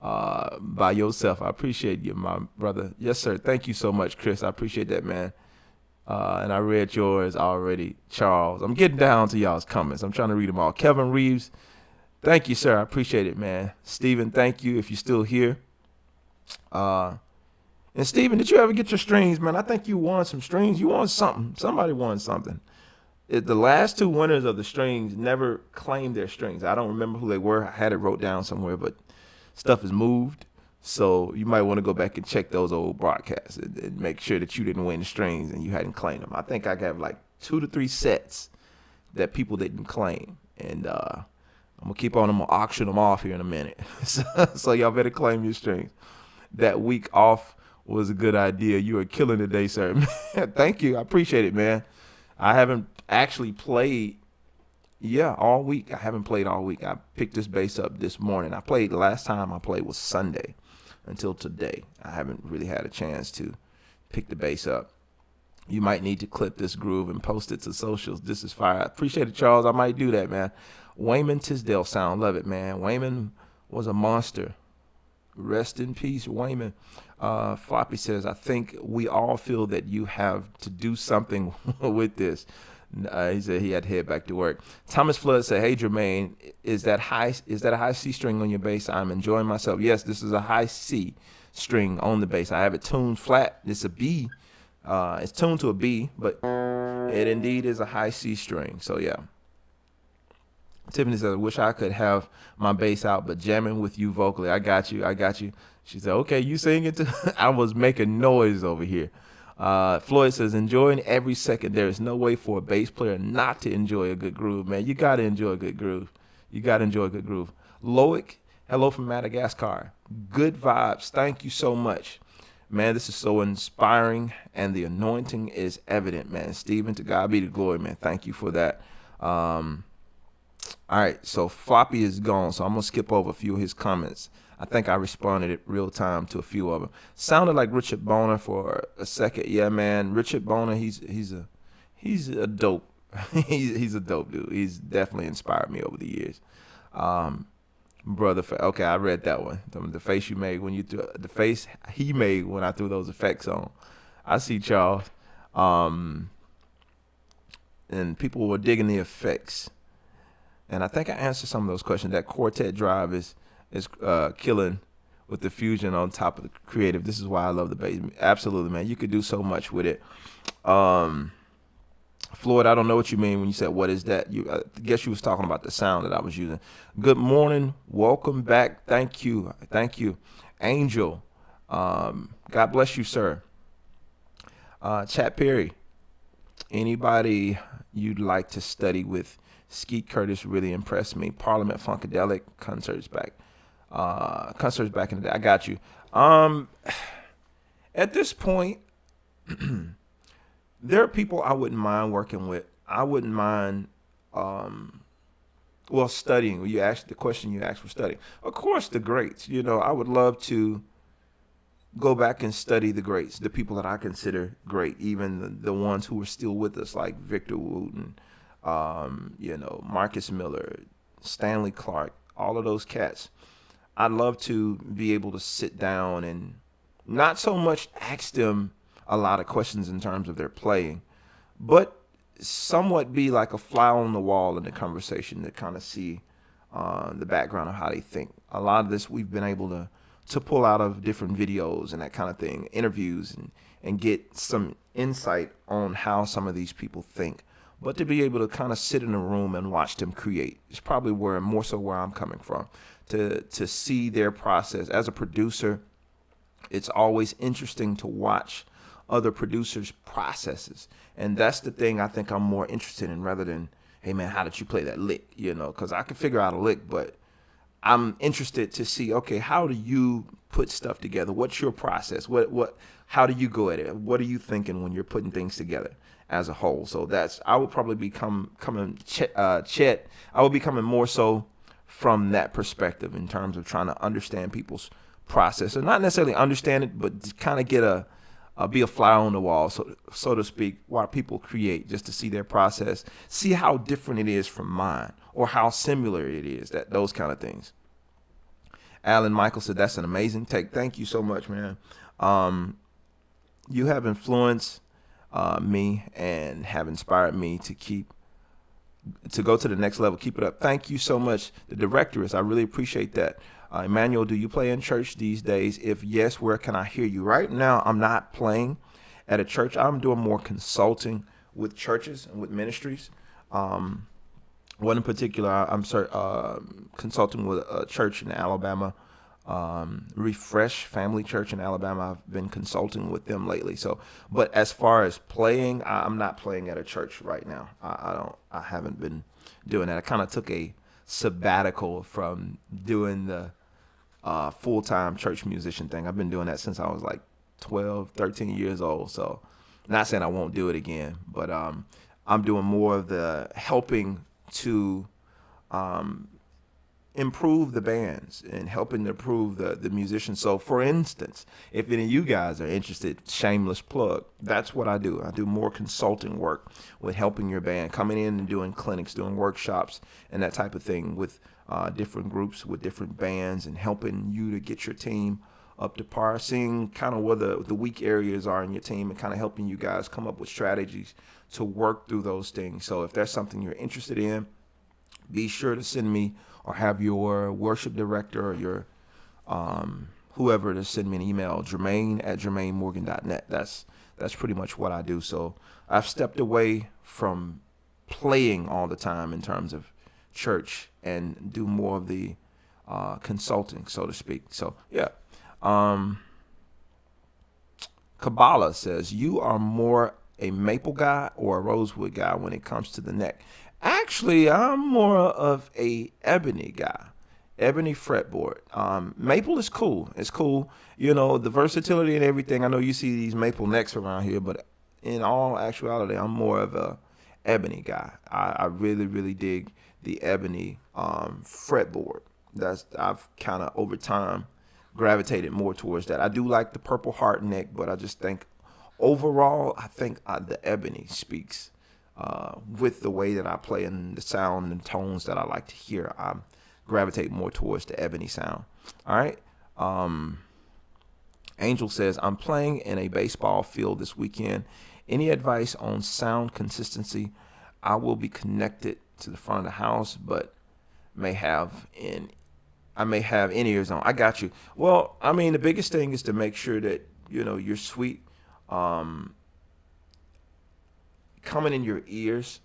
by yourself. I appreciate you, my brother. Yes, sir. Thank you so much, Chris. I appreciate that, man. And I read yours already, Charles. I'm getting down to y'all's comments. I'm trying to read them all. Kevin Reeves, thank you, sir. I appreciate it, man. Stephen, thank you if you're still here. And Stephen, did you ever get your strings, man? I think you won some strings. You won something. Somebody won something. The last two winners of the strings never claimed their strings. I don't remember who they were. I had it wrote down somewhere, but stuff has moved. So you might want to go back and check those old broadcasts and make sure that you didn't win the strings and you hadn't claimed them. I think I got like 2 to 3 sets that people didn't claim. And I'm going to keep on them, auction them off here in a minute. So y'all better claim your strings. That week off was a good idea. You are killing today, sir. Thank you. I appreciate it, man. I haven't actually played, all week. I haven't played all week. I picked this bass up this morning. The last time I played was Sunday until today. I haven't really had a chance to pick the bass up. You might need to clip this groove and post it to socials. This is fire. I appreciate it, Charles. I might do that, man. Wayman Tisdale sound. Love it, man. Wayman was a monster. Rest in peace, Wayman. Floppy says, I think we all feel that you have to do something with this. He said he had to head back to work. Thomas Flood said, hey, Jermaine, is that a high C string on your bass? I'm enjoying myself. Yes, this is a high C string on the bass. I have it tuned flat. It's a B. It's tuned to a B, but it indeed is a high C string. So, yeah. Tiffany says, I wish I could have my bass out, but jamming with you vocally. I got you. She said, okay, you sing it too? I was making noise over here. Floyd says, enjoying every second. There is no way for a bass player not to enjoy a good groove, man. You got to enjoy a good groove. Loic, hello from Madagascar. Good vibes. Thank you so much. Man, this is so inspiring, and the anointing is evident, man. Stephen, to God be the glory, man. Thank you for that. All right, so Floppy is gone, so I'm going to skip over a few of his comments. I think I responded in real time to a few of them. Sounded like Richard Boner for a second. Yeah, man, Richard Boner, he's a dope. he's a dope dude. He's definitely inspired me over the years. Brother, okay, I read that one. The face you made when you threw, the face he made when I threw those effects on. I see, Charles. And people were digging the effects. And I think I answered some of those questions. That quartet drive is killing with the fusion on top of the creative. This is why I love the bass. Absolutely, man. You could do so much with it. Floyd, I don't know what you mean when you said, what is that? I guess you was talking about the sound that I was using. Good morning. Welcome back. Thank you. Angel. God bless you, sir. Chat Perry. Anybody you'd like to study with? Skeet Curtis really impressed me. Parliament Funkadelic concerts back in the day. I got you. At this point, there are people I wouldn't mind working with. I wouldn't mind, studying. You asked the question you asked for studying. Of course, the greats. I would love to go back and study the greats, the people that I consider great, even the ones who are still with us, like Victor Wooten. Marcus Miller, Stanley Clark, all of those cats. I'd love to be able to sit down and not so much ask them a lot of questions in terms of their playing, but somewhat be like a fly on the wall in the conversation to kind of see the background of how they think. A lot of this we've been able to pull out of different videos and that kind of thing, interviews, and get some insight on how some of these people think. But to be able to kind of sit in a room and watch them create is probably where I'm coming from. To see their process. As a producer, it's always interesting to watch other producers' processes. And that's the thing I think I'm more interested in, rather than, hey, man, how did you play that lick? Because I can figure out a lick, but I'm interested to see, okay, how do you put stuff together? What's your process? How do you go at it? What are you thinking when you're putting things together as a whole? So I would probably be coming more so from that perspective in terms of trying to understand people's process, and not necessarily understand it, but to kind of be a fly on the wall, so to speak, while people create, just to see their process, see how different it is from mine, or how similar it is, those kind of things. Alan Michael said, that's an amazing take. Thank you so much, man. You have influenced me and have inspired me to go to the next level. Keep it up. Thank you so much. The directoress, I really appreciate that. Emmanuel, do you play in church these days? If yes, where can I hear you? Right now, I'm not playing at a church. I'm doing more consulting with churches and with ministries. One in particular, I'm consulting with a church in Alabama, Refresh Family Church in Alabama. I've been consulting with them lately. But as far as playing, I'm not playing at a church right now. I haven't been doing that. I kind of took a sabbatical from doing the full-time church musician thing. I've been doing that since I was like 12, 13 years old. So not saying I won't do it again, but I'm doing more of the helping to improve the bands and helping to improve the musicians. So for instance, if any of you guys are interested, shameless plug, that's what I do. I do more consulting work with helping your band, coming in and doing clinics, doing workshops and that type of thing with different groups, with different bands, and helping you to get your team up to par, seeing kind of where the weak areas are in your team and kind of helping you guys come up with strategies to work through those things. So if there's something you're interested in, be sure to send me or have your worship director or your whoever to send me an email, Jermaine@jermainemorgan.net. That's pretty much what I do. So I've stepped away from playing all the time in terms of church and do more of the consulting, so to speak. So yeah. Kabbalah says, you are more a maple guy or a rosewood guy when it comes to the neck. Actually, I'm more of a ebony guy, ebony fretboard. Maple is cool. It's cool. You know, the versatility and everything. I know you see these maple necks around here, but in all actuality, I'm more of a ebony guy. I really, really dig the ebony fretboard. I've kind of over time gravitated more towards that. I do like the purple heart neck, but I just think overall, I think the ebony speaks with the way that I play and the sound and tones that I like to hear. I gravitate more towards the ebony sound. All right. Angel says, I'm playing in a baseball field this weekend. Any advice on sound consistency? I will be connected to the front of the house, but may have in-ears on. I got you. Well, I mean, the biggest thing is to make sure that, you know, your suite coming in your ears,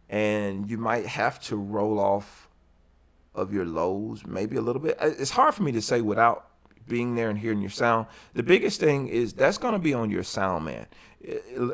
and you might have to roll off of your lows maybe a little bit. It's hard for me to say without being there and hearing your sound. The biggest thing is that's going to be on your sound, man.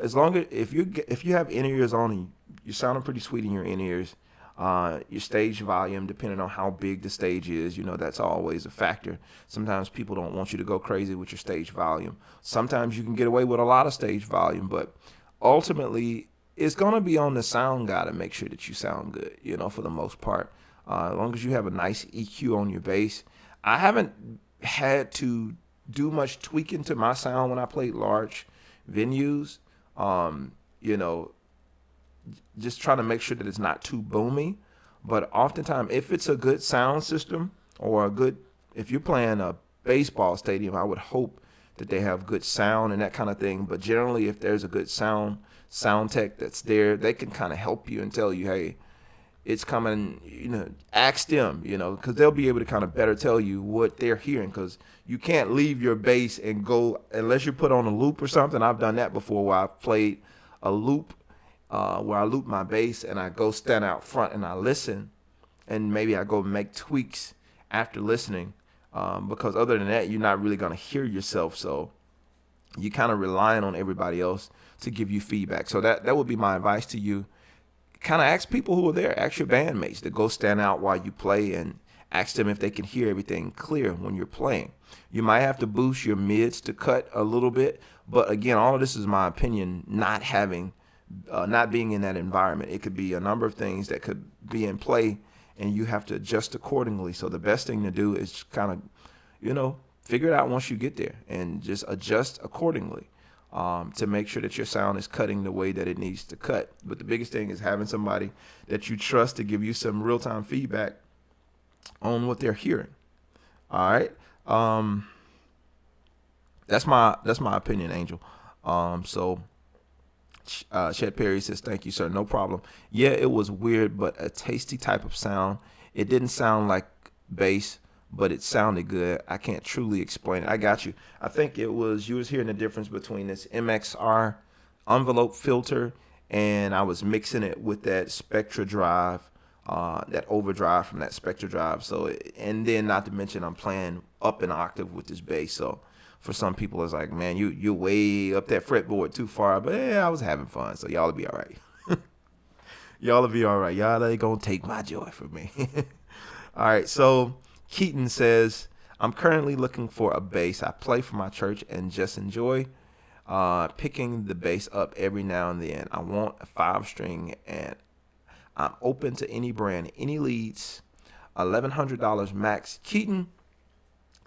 As long as if you have in-ears on and you're sounding pretty sweet in your in-ears, your stage volume, depending on how big the stage is, you know, that's always a factor. Sometimes people don't want you to go crazy with your stage volume. Sometimes you can get away with a lot of stage volume, but ultimately it's going to be on the sound guy to make sure that you sound good, you know, for the most part. As long as you have a nice EQ on your bass. I haven't had to do much tweaking to my sound when I played large venues, you know, just trying to make sure that it's not too boomy. But oftentimes, if it's a good sound system or if you're playing a baseball stadium, I would hope that they have good sound and that kind of thing. But generally, if there's a good sound tech that's there, they can kind of help you and tell you, hey, it's coming, you know, ask them, you know, because they'll be able to kind of better tell you what they're hearing, because you can't leave your bass and go, unless you put on a loop or something. I've done that before where I've played a loop where I loop my bass and I go stand out front and I listen, and maybe I go make tweaks after listening, because other than that, you're not really going to hear yourself. So you kind of relying on everybody else to give you feedback. So that would be my advice to you. Kind of ask people who are there, ask your bandmates to go stand out while you play and ask them if they can hear everything clear when you're playing. You might have to boost your mids to cut a little bit, but again, all of this is my opinion, not being in that environment. It could be a number of things that could be in play, and you have to adjust accordingly. So the best thing to do is kind of, you know, figure it out once you get there and just adjust accordingly. To make sure that your sound is cutting the way that it needs to cut. But the biggest thing is having somebody that you trust to give you some real-time feedback on what they're hearing. All right. That's my opinion, Angel. So Chet Perry says, thank you, sir. No problem. Yeah, it was weird, but a tasty type of sound. It didn't sound like bass, but it sounded good. I can't truly explain it. I got you. I think you was hearing the difference between this MXR envelope filter, and I was mixing it with that Spectra drive, that overdrive from that Spectra drive. So, and then not to mention I'm playing up an octave with this bass. So for some people, it's like, man, you're way up that fretboard too far. But yeah, I was having fun. So y'all will be all right. Y'all will be all right. Y'all ain't gonna take my joy from me. All right. So Keaton says, I'm currently looking for a bass. I play for my church and just enjoy picking the bass up every now and then. I want a 5-string, and I'm open to any brand, any leads. $1,100 max. Keaton,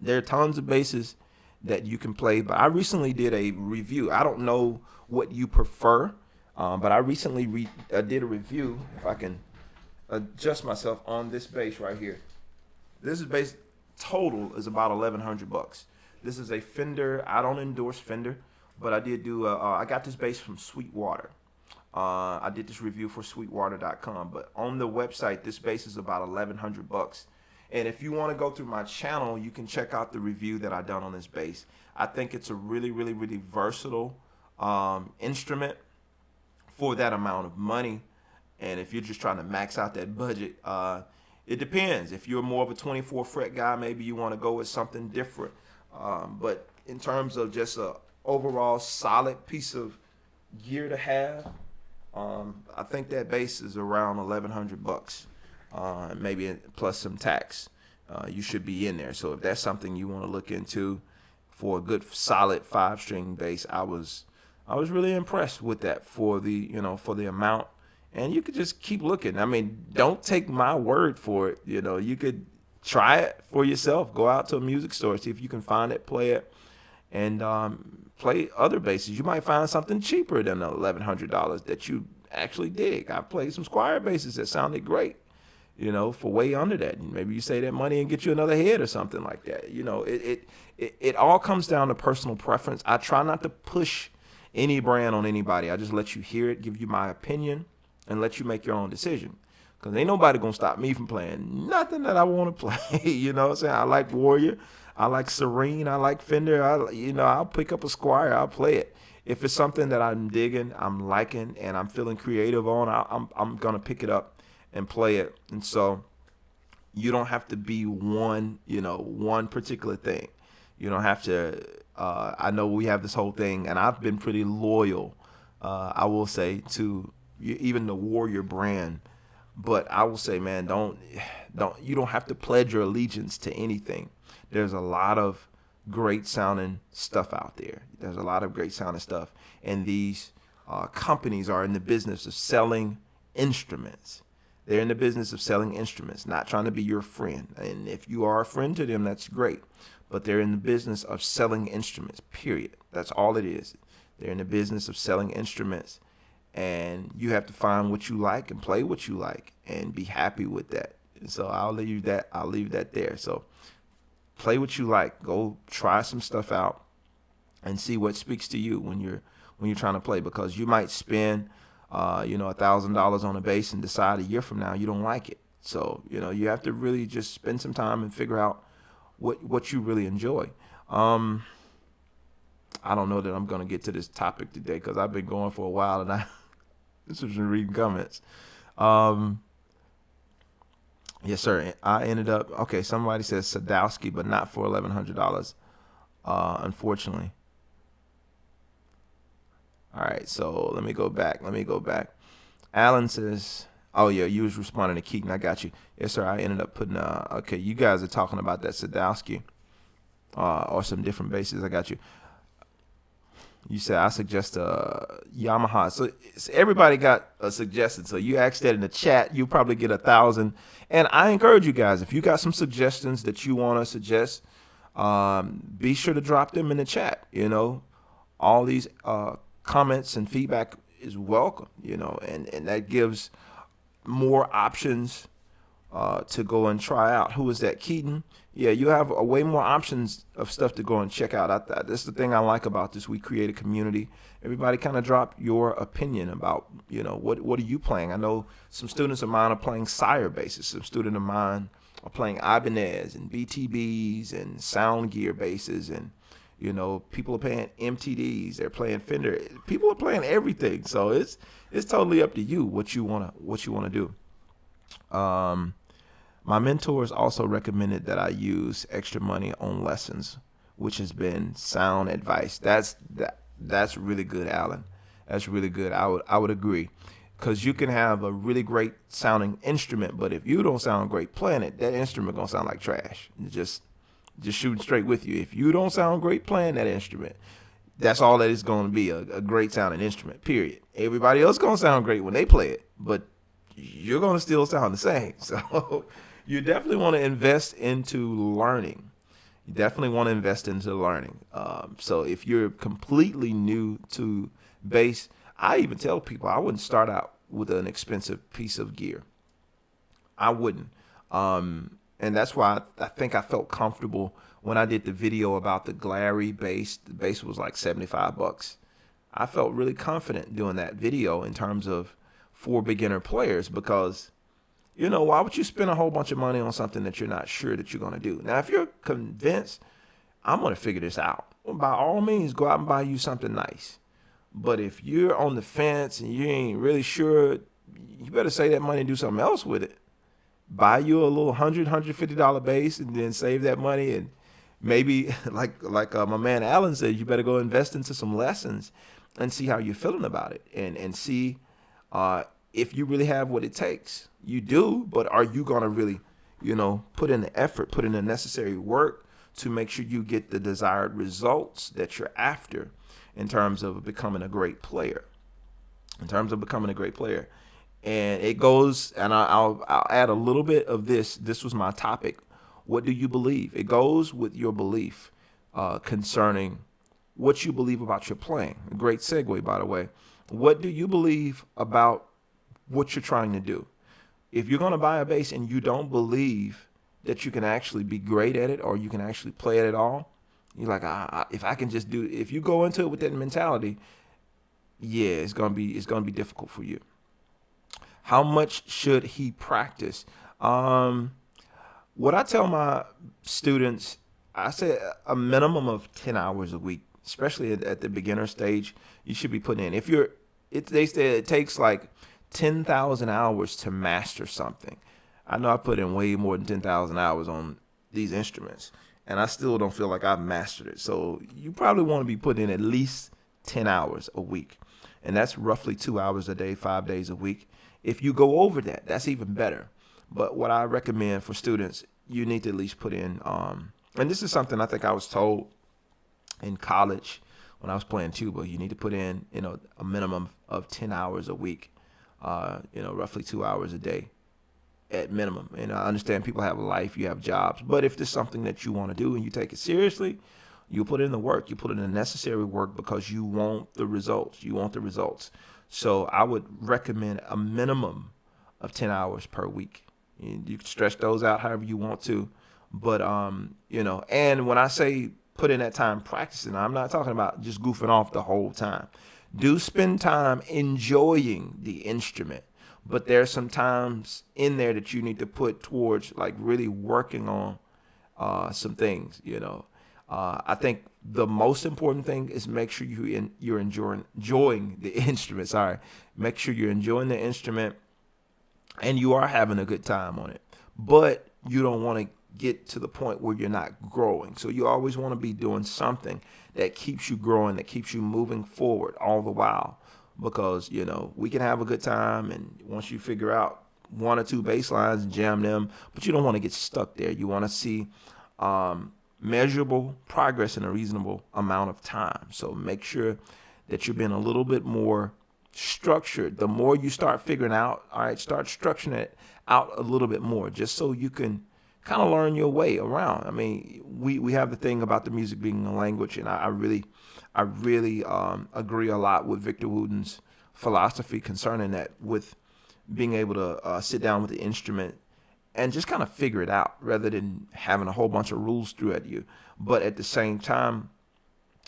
there are tons of basses that you can play, but I recently did a review. I don't know what you prefer, but I recently did a review. If I can adjust myself on this bass right here. This is bass total is about $1,100. This is a Fender. I don't endorse Fender, but I did do. I got this bass from Sweetwater. I did this review for Sweetwater.com, but on the website, this bass is about $1,100. And if you want to go through my channel, you can check out the review that I done on this bass. I think it's a really, really, really versatile instrument for that amount of money. And if you're just trying to max out that budget, it depends. If you're more of a 24 fret guy, maybe you want to go with something different. But in terms of just a overall solid piece of gear to have, I think that bass is around $1,100, maybe plus some tax. You should be in there. So if that's something you want to look into for a good solid 5-string bass, I was really impressed with that for the amount. And you could just keep looking. I mean, don't take my word for it. You could try it for yourself. Go out to a music store, see if you can find it, play it, and play other basses. You might find something cheaper than $1,100 that you actually dig. I played some Squier basses that sounded great, for way under that. Maybe you save that money and get you another head or something like that. It all comes down to personal preference. I try not to push any brand on anybody. I just let you hear it, give you my opinion, and let you make your own decision. Because ain't nobody going to stop me from playing nothing that I want to play. You know what I'm saying? I like Warrior. I like Serene. I like Fender. I'll pick up a Squier. I'll play it. If it's something that I'm digging, I'm liking, and I'm feeling creative on, I'm going to pick it up and play it. And so you don't have to be one particular thing. You don't have to. I know we have this whole thing, and I've been pretty loyal, I will say, to even the Warrior brand. But I will say, man, you don't have to pledge your allegiance to anything. There's a lot of great sounding stuff out there. There's a lot of great sounding stuff. And these companies are in the business of selling instruments. They're in the business of selling instruments, not trying to be your friend. And if you are a friend to them, that's great. But they're in the business of selling instruments, period. That's all it is. They're in the business of selling instruments. And you have to find what you like and play what you like and be happy with that. And so I'll leave that there. So play what you like. Go try some stuff out and see what speaks to you when you're trying to play, because you might spend $1,000 on a bass and decide a year from now you don't like it. So you have to really just spend some time and figure out what you really enjoy. I don't know that I'm going to get to this topic today because I've been going for a while and this was reading comments. Yes, sir. I ended up, okay, somebody says Sadowski, but not for $1,100, unfortunately. All right, so let me go back. Alan says, oh, yeah, you was responding to Keaton. I got you. Yes, sir. I ended up putting, okay, you guys are talking about that Sadowski or some different basses. I got you. You said I suggest Yamaha. So everybody got a suggestion. So you asked that in the chat. You probably get 1,000. And I encourage you guys, if you got some suggestions that you want to suggest, be sure to drop them in the chat. All these comments and feedback is welcome. And that gives more options to go and try out. Who is that? Keaton? Yeah, you have way more options of stuff to go and check out. That's the thing I like about this. We create a community. Everybody kind of drop your opinion about, what are you playing? I know some students of mine are playing Sire basses. Some students of mine are playing Ibanez and BTBs and Sound Gear basses, and people are playing MTDs. They're playing Fender. People are playing everything. So it's totally up to you what you wanna do. My mentors also recommended that I use extra money on lessons, which has been sound advice. That's really good, Alan. That's really good. I would agree, because you can have a really great sounding instrument, but if you don't sound great playing it, that instrument gonna sound like trash. Just shooting straight with you. If you don't sound great playing that instrument, that's all that is going to be, a great sounding instrument, period. Everybody else gonna sound great when they play it, but you're gonna still sound the same. So You definitely want to invest into learning. You definitely want to invest into learning. So if you're completely new to bass, I even tell people I wouldn't start out with an expensive piece of gear. I wouldn't. And that's why I think I felt comfortable when I did the video about the Glary bass. The bass was like $75. I felt really confident doing that video in terms of for beginner players because, why would you spend a whole bunch of money on something that you're not sure that you're going to do? Now, if you're convinced, I'm going to figure this out, well, by all means, go out and buy you something nice. But if you're on the fence and you ain't really sure, you better save that money and do something else with it. Buy you a little $150 bass and then save that money, and maybe like my man Alan said, you better go invest into some lessons and see how you're feeling about it, and see if you really have what it takes. You do, but are you gonna really put in the effort, put in the necessary work to make sure you get the desired results that you're after in terms of becoming a great player? And it goes, and I'll add a little bit of this. This was my topic. What do you believe? It goes with your belief concerning what you believe about your playing. A great segue, by the way. What do you believe about what you're trying to do? If you're going to buy a bass and you don't believe that you can actually be great at it or you can actually play it at all, you're like, if I can just do it. If you go into it with that mentality, yeah, it's gonna be difficult for you. How much should he practice? What I tell my students, I say a minimum of 10 hours a week, especially at the beginner stage. You should be putting in. They say it takes like 10,000 hours to master something. I know I put in way more than 10,000 hours on these instruments, and I still don't feel like I've mastered it. So you probably want to be putting in at least 10 hours a week, and that's roughly 2 hours a day, 5 days a week. If you go over that, that's even better. But what I recommend for students, you need to at least put in, and this is something I think I was told in college when I was playing tuba, you need to put in, a minimum of 10 hours a week, roughly 2 hours a day at minimum. And I understand people have a life, you have jobs, but if there's something that you want to do and you take it seriously, you put in the work, you put in the necessary work because you want the results. So I would recommend a minimum of 10 hours per week. You can stretch those out however you want to. But, and when I say put in that time practicing, I'm not talking about just goofing off the whole time. Do spend time enjoying the instrument. But there's some times in there that you need to put towards like really working on some things, I think the most important thing is make sure you're enjoying the instrument. Make sure you're enjoying the instrument and you are having a good time on it. But you don't want to get to the point where you're not growing. So you always want to be doing something that keeps you growing, that keeps you moving forward all the while. Because, we can have a good time, and once you figure out one or two bass lines and jam them, but you don't want to get stuck there. You want to see measurable progress in a reasonable amount of time. So make sure that you're being a little bit more structured. The more you start figuring out, start structuring it out a little bit more, just so you can kind of learn your way around. I mean, we have the thing about the music being a language, and I really agree a lot with Victor Wooten's philosophy concerning that, with being able to sit down with the instrument and just kind of figure it out rather than having a whole bunch of rules thrown at you. But at the same time,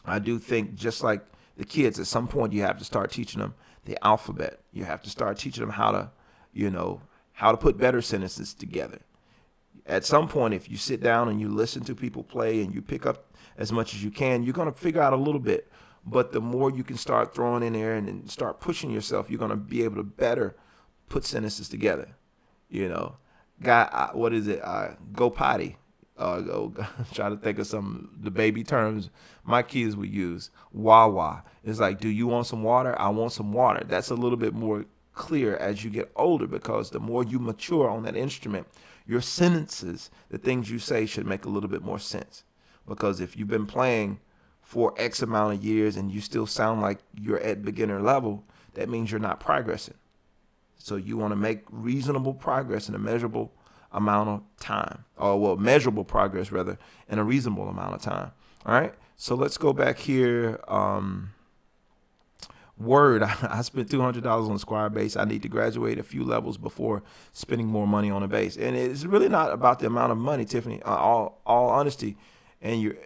I do think just like the kids, at some point you have to start teaching them the alphabet. You have to start teaching them how to put better sentences together. At some point, if you sit down and you listen to people play and you pick up as much as you can, you're going to figure out a little bit. But the more you can start throwing in there and start pushing yourself, you're going to be able to better put sentences together. What is it? Go potty. Try to think of some the baby terms my kids would use. Wawa. It's like, do you want some water? I want some water. That's a little bit more clear as you get older, because the more you mature on that instrument, your sentences, the things you say, should make a little bit more sense. Because if you've been playing for X amount of years and you still sound like you're at beginner level, that means you're not progressing. So you want to make reasonable progress in a measurable amount of time, or well, measurable progress rather, in a reasonable amount of time. All right. So let's go back here. Word, I spent $200 on the Squire bass. I need to graduate a few levels before spending more money on a bass. And it's really not about the amount of money, Tiffany. All honesty, and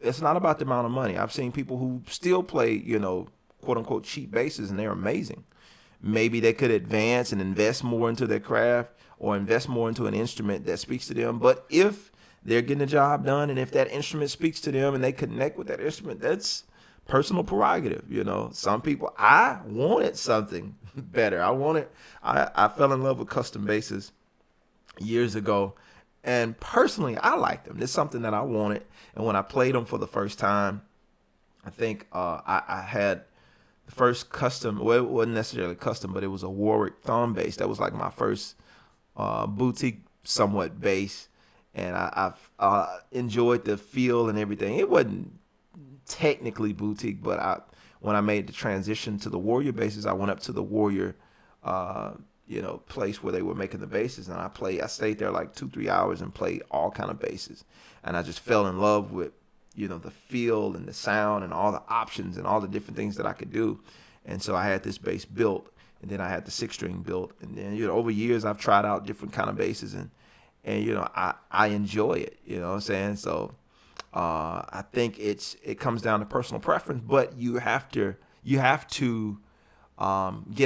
it's not about the amount of money. I've seen people who still play, quote unquote cheap basses, and they're amazing. Maybe they could advance and invest more into their craft, or invest more into an instrument that speaks to them. But if they're getting the job done, and if that instrument speaks to them and they connect with that instrument, that's personal prerogative. Some people, I wanted something better. I fell in love with custom basses years ago, and personally I liked them. It's something that I wanted. And when I played them for the first time, I think I had the first custom, well, it wasn't necessarily custom, but it was a Warwick thumb bass. That was like my first boutique somewhat bass. And I've enjoyed the feel and everything. It wasn't technically boutique, but when I made the transition to the Warrior basses, I went up to the Warrior, place where they were making the basses, and I stayed there like 2-3 hours and played all kind of basses, and I just fell in love with, the feel and the sound and all the options and all the different things that I could do. And so I had this bass built, and then I had the 6-string built, and then over years I've tried out different kind of basses, and I enjoy it. You know what I'm saying? So I think it comes down to personal preference, but you have to get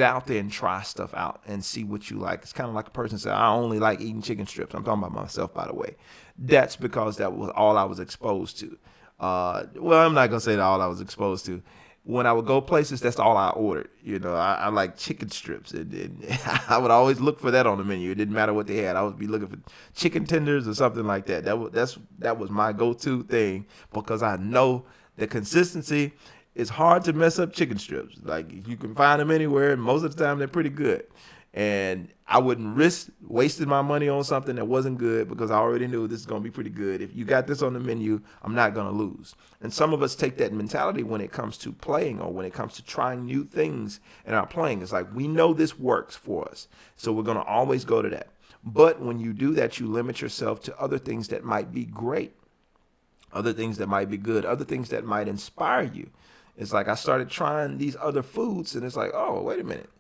out there and try stuff out and see what you like. It's kind of like a person said, I only like eating chicken strips. I'm talking about myself, by the way. That's because that was all I was exposed to. Well, I'm not gonna say that all I was exposed to. When I would go places, that's all I ordered. I like chicken strips. And I would always look for that on the menu. It didn't matter what they had. I would be looking for chicken tenders or something like that. That was my go-to thing, because I know the consistency is hard to mess up chicken strips. Like, you can find them anywhere, and most of the time they're pretty good. And I wouldn't risk wasting my money on something that wasn't good, because I already knew this is going to be pretty good. If you got this on the menu, I'm not going to lose. And some of us take that mentality when it comes to playing, or when it comes to trying new things in our playing. It's like, we know this works for us, so we're going to always go to that. But when you do that, you limit yourself to other things that might be great, other things that might be good, other things that might inspire you. It's like I started trying these other foods, and it's like, oh, wait a minute.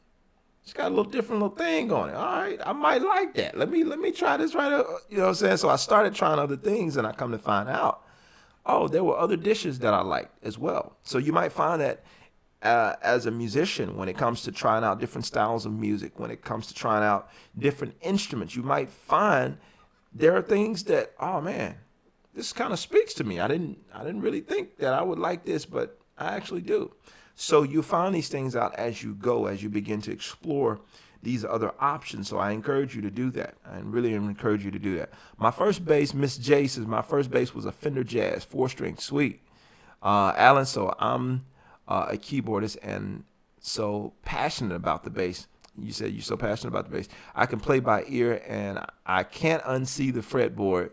It's got a little different little thing on it. All right, I might like that. Let me try this right. You know what I'm saying? So I started trying other things, and I come to find out, oh, there were other dishes that I liked as well. So you might find that as a musician, when it comes to trying out different styles of music, when it comes to trying out different instruments, you might find there are things that, oh man, this kind of speaks to me. I didn't really think that I would like this, but I actually do. So you find these things out as you go, as you begin to explore these other options. So I encourage you to do that. I really encourage you to do that. My first bass, Miss J says, my first bass was a Fender Jazz 4-string. Sweet. Alan, so I'm a keyboardist and so passionate about the bass. You said you're so passionate about the bass. I can play by ear, and I can't unsee the fretboard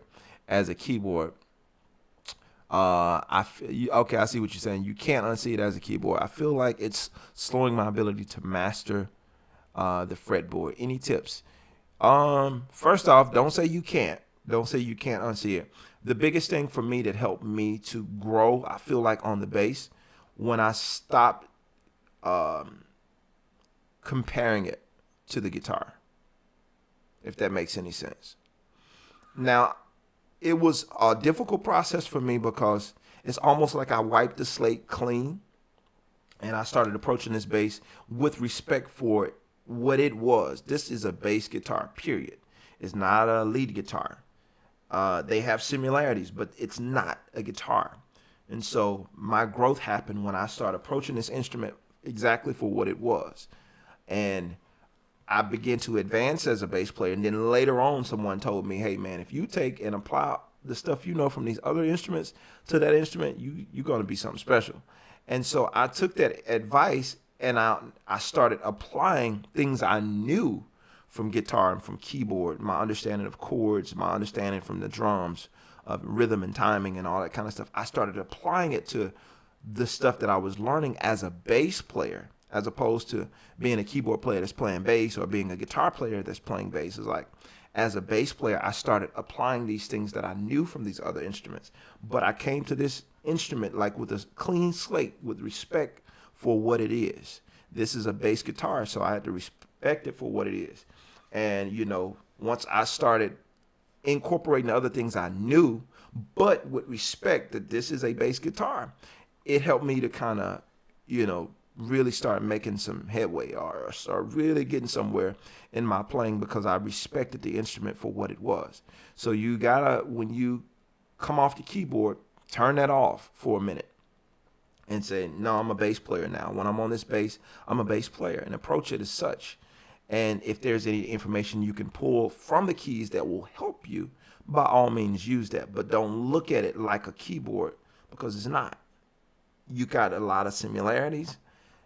as a keyboard. Okay, I see what you're saying. You can't unsee it as a keyboard. I feel like it's slowing my ability to master the fretboard. Any tips? First off, don't say you can't. Don't say you can't unsee it. The biggest thing for me that helped me to grow, I feel like, on the bass, when I stopped comparing it to the guitar, if that makes any sense. Now, it was a difficult process for me, because it's almost like I wiped the slate clean, and I started approaching this bass with respect for what it was. This is a bass guitar, period. It's not a lead guitar. They have similarities, but it's not a guitar. And so my growth happened when I started approaching this instrument exactly for what it was. And I began to advance as a bass player. And then later on, someone told me, hey, man, if you take and apply the stuff you know from these other instruments to that instrument, you're going to be something special. And so I took that advice, and I started applying things I knew from guitar and from keyboard, my understanding of chords, my understanding from the drums, of rhythm and timing and all that kind of stuff. I started applying it to the stuff that I was learning as a bass player, as opposed to being a keyboard player that's playing bass, or being a guitar player that's playing bass. It's like, as a bass player, I started applying these things that I knew from these other instruments. But I came to this instrument like with a clean slate, with respect for what it is. This is a bass guitar, so I had to respect it for what it is. And, you know, once I started incorporating the other things I knew, but with respect that this is a bass guitar, it helped me to kind of, you know, really start making some headway or start really getting somewhere in my playing because I respected the instrument for what it was. So you gotta, when you come off the keyboard, turn that off for a minute and say, no, I'm a bass player now. When I'm on this bass, I'm a bass player, and approach it as such. And if there's any information you can pull from the keys that will help you, by all means use that. But don't look at it like a keyboard, because it's not. You got a lot of similarities.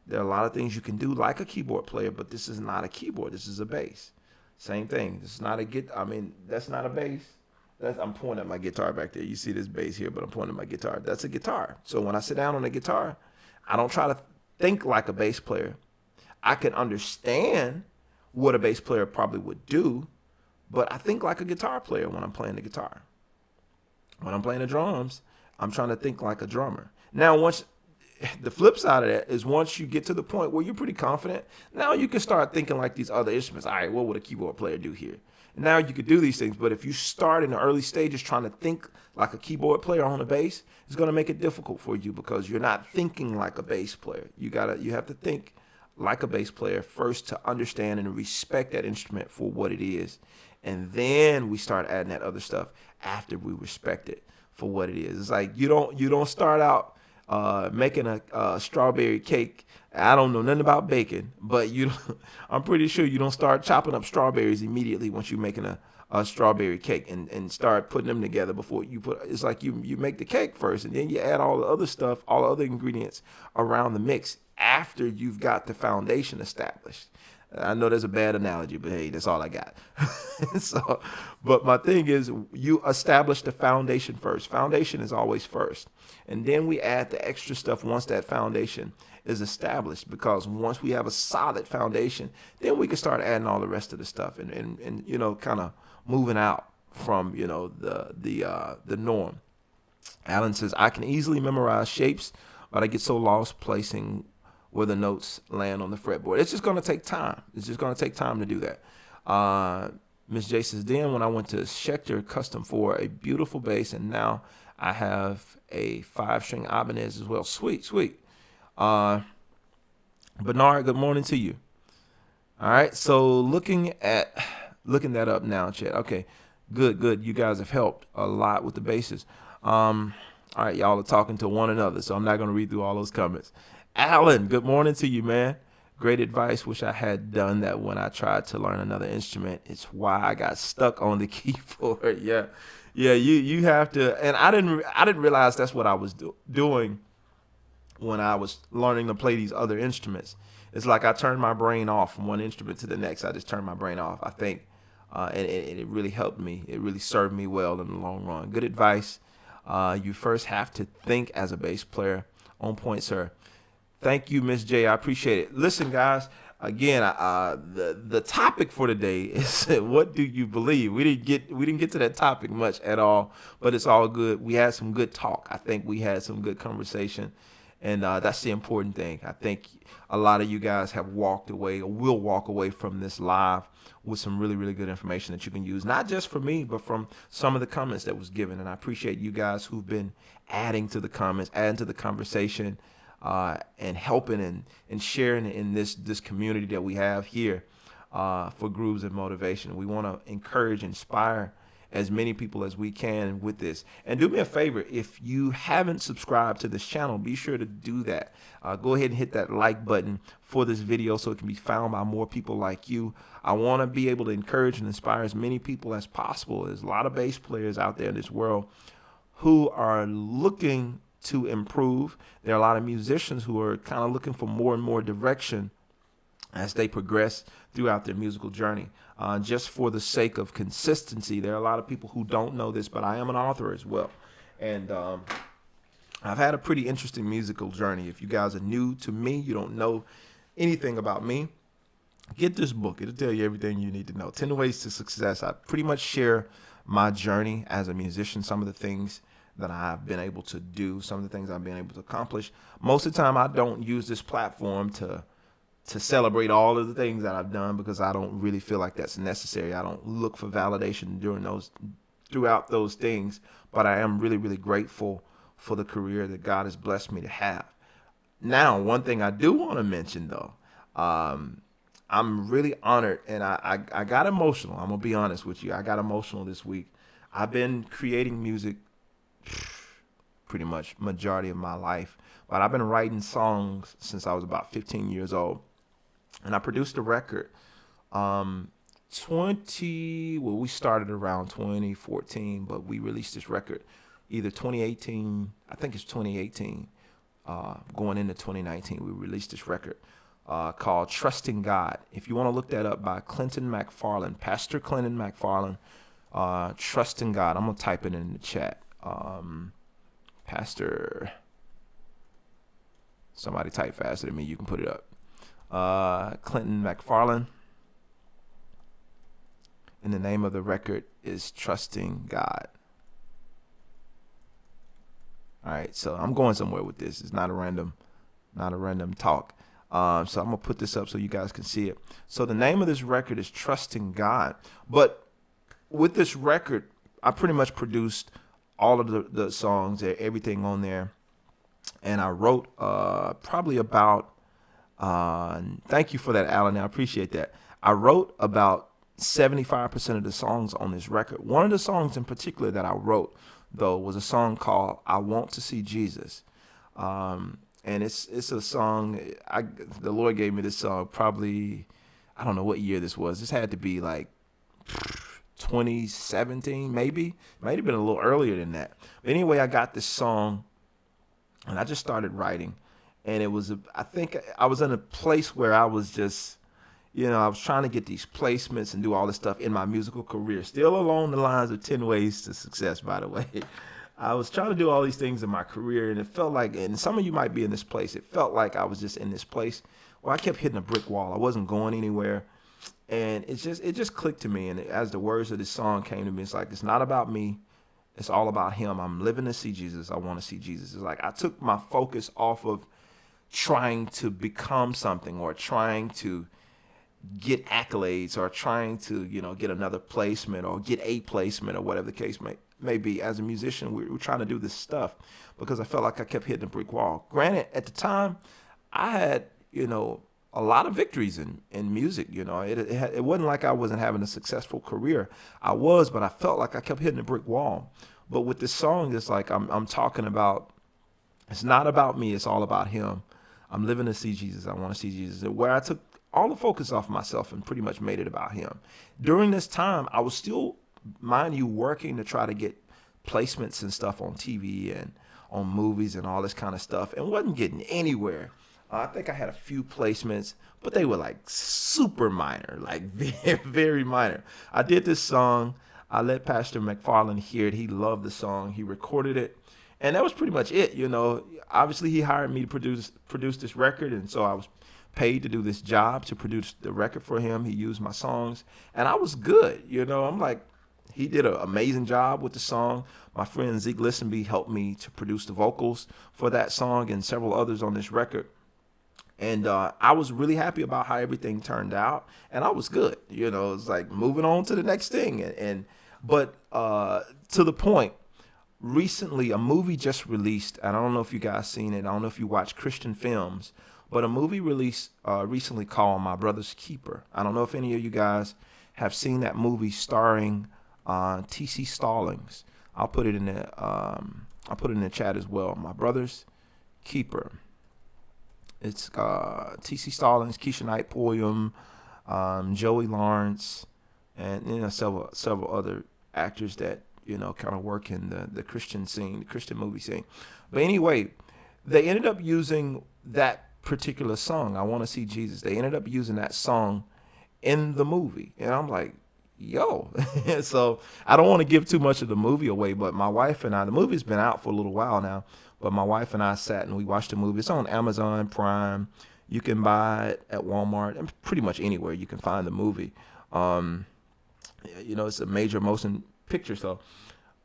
There are a lot of things you can do like a keyboard player, but this is not a keyboard. This is a bass. Same thing. This is not a that's not a bass. I'm pointing at my guitar back there. You see this bass here, but I'm pointing at my guitar. That's a guitar. So when I sit down on a guitar, I don't try to think like a bass player. I can understand what a bass player probably would do, but I think like a guitar player when I'm playing the guitar. When I'm playing the drums, I'm trying to think like a drummer. Now, the flip side of that is once you get to the point where you're pretty confident, now you can start thinking like these other instruments. All right, what would a keyboard player do here? And now you could do these things, but if you start in the early stages trying to think like a keyboard player on a bass, it's going to make it difficult for you because you're not thinking like a bass player. You have to think like a bass player first to understand and respect that instrument for what it is. And then we start adding that other stuff after we respect it for what it is. It's like you don't start out making a strawberry cake. I don't know nothing about baking, but I'm pretty sure you don't start chopping up strawberries immediately once you're making a strawberry cake and start putting them together before you it's like you make the cake first, and then you add all the other stuff, all the other ingredients around the mix after you've got the foundation established. I know there's a bad analogy, but hey, that's all I got. But my thing is, you establish the foundation first. Foundation is always first. And then we add the extra stuff once that foundation is established, because once we have a solid foundation, then we can start adding all the rest of the stuff and you know, kind of moving out from, you know, the norm. Alan says, I can easily memorize shapes, but I get so lost placing where the notes land on the fretboard. It's just going to take time. It's just going to take time to do that. Miss J says, then when I went to Schecter Custom for a beautiful bass, and now I have a 5-string Ibanez as well. Sweet. Bernard, good morning to you. All right, so looking that up now, chat. Okay, good. You guys have helped a lot with the basses. All right, y'all are talking to one another, so I'm not going to read through all those comments. Alan, good morning to you, man. Great advice. Wish I had done that when I tried to learn another instrument. It's why I got stuck on the keyboard. Yeah. You have to. And I didn't realize that's what I was doing when I was learning to play these other instruments. It's like I turned my brain off from one instrument to the next. I just turned my brain off, I think, and it really helped me. It really served me well in the long run. Good advice. You first have to think as a bass player. On point, sir. Thank you, Miss J. I appreciate it. Listen, guys, again, the topic for today is what do you believe? We didn't get to that topic much at all, but it's all good. We had some good talk. I think we had some good conversation, and that's the important thing. I think a lot of you guys have walked away or will walk away from this live with some really, really good information that you can use, not just from me, but from some of the comments that was given. And I appreciate you guys who've been adding to the comments, adding to the conversation, and helping and sharing in this community that we have here for Grooves and Motivation. We want to encourage, inspire as many people as we can with this. And do me a favor, if you haven't subscribed to this channel, be sure to do that. Go ahead and hit that like button for this video so it can be found by more people like you. I want to be able to encourage and inspire as many people as possible. There's a lot of bass players out there in this world who are looking to improve. There are a lot of musicians who are kind of looking for more and more direction as they progress throughout their musical journey. Just for the sake of consistency, there are a lot of people who don't know this, but I am an author as well. And I've had a pretty interesting musical journey. If you guys are new to me, you don't know anything about me, Get this book. It'll tell you everything you need to know. 10 Ways to Success. I pretty much share my journey as a musician, some of the things that I've been able to do, some of the things I've been able to accomplish. Most of the time, I don't use this platform to celebrate all of the things that I've done because I don't really feel like that's necessary. I don't look for validation throughout those things, but I am really, really grateful for the career that God has blessed me to have. Now, one thing I do want to mention though, I'm really honored, and I got emotional. I'm gonna be honest with you. I got emotional this week. I've been creating music pretty much majority of my life, but I've been writing songs since I was about 15 years old. And I produced a record. We started around 2014, but we released this record either 2018, I think it's 2018, going into 2019. We released this record called Trusting God. If you want to look that up, by Clinton McFarland, Pastor Clinton McFarland, Trusting God. I'm going to type it in the chat. Pastor, somebody type faster than me, you can put it up. Clinton McFarland, and the name of the record is Trusting God. All right, so I'm going somewhere with this. It's not a random talk. So I'm gonna put this up so you guys can see it. So the name of this record is Trusting God. But with this record, I pretty much produced all of the songs, everything on there, and I wrote probably about. Thank you for that, Alan. I appreciate that. I wrote about 75% of the songs on this record. One of the songs in particular that I wrote, though, was a song called "I Want to See Jesus," and it's a song. The Lord gave me this song probably, I don't know what year this was. This had to be like 2017, maybe. Might have been a little earlier than that. But anyway, I got this song, and I just started writing. And I think I was in a place where I was just, I was trying to get these placements and do all this stuff in my musical career. Still along the lines of 10 Ways to Success, by the way. I was trying to do all these things in my career, and it felt like, and some of you might be in this place, it felt like I was just in this place where I kept hitting a brick wall. I wasn't going anywhere. And it just clicked to me. And as the words of this song came to me, it's like, it's not about me. It's all about him. I'm living to see Jesus. I want to see Jesus. It's like I took my focus off of trying to become something or trying to get accolades or trying to, get another placement or get a placement or whatever the case may be. As a musician, we're trying to do this stuff because I felt like I kept hitting a brick wall. Granted, at the time, I had, a lot of victories in music. It wasn't like I wasn't having a successful career. I was, but I felt like I kept hitting a brick wall. But with this song, it's like I'm talking about, it's not about me, it's all about him. I'm living to see Jesus. I want to see Jesus. Where I took all the focus off myself and pretty much made it about him. During this time, I was still, mind you, working to try to get placements and stuff on TV and on movies and all this kind of stuff, and wasn't getting anywhere. I think I had a few placements, but they were like super minor, like very, very minor. I did this song. I let Pastor McFarland hear it. He loved the song. He recorded it. And that was pretty much it. Obviously he hired me to produce this record. And so I was paid to do this job, to produce the record for him. He used my songs and I was good. I'm like, he did an amazing job with the song. My friend Zeke Listenby helped me to produce the vocals for that song and several others on this record. And I was really happy about how everything turned out. And I was good. It's like moving on to the next thing. But to the point, recently, a movie just released, and I don't know if you guys seen it. I don't know if you watch Christian films, but a movie released recently called My Brother's Keeper. I don't know if any of you guys have seen that movie starring T.C. Stallings. I'll put it in the chat as well. My Brother's Keeper. It's T.C. Stallings, Keisha Knight Pulliam, Joey Lawrence, and several other actors that kind of work in the Christian scene, the Christian movie scene. But anyway, they ended up using that particular song, I Want to See Jesus. They ended up using that song in the movie. And I'm like, yo. So I don't want to give too much of the movie away, but my wife and I, the movie's been out for a little while now, but my wife and I sat and we watched the movie. It's on Amazon Prime. You can buy it at Walmart and pretty much anywhere you can find the movie. Um, it's a major motion picture. So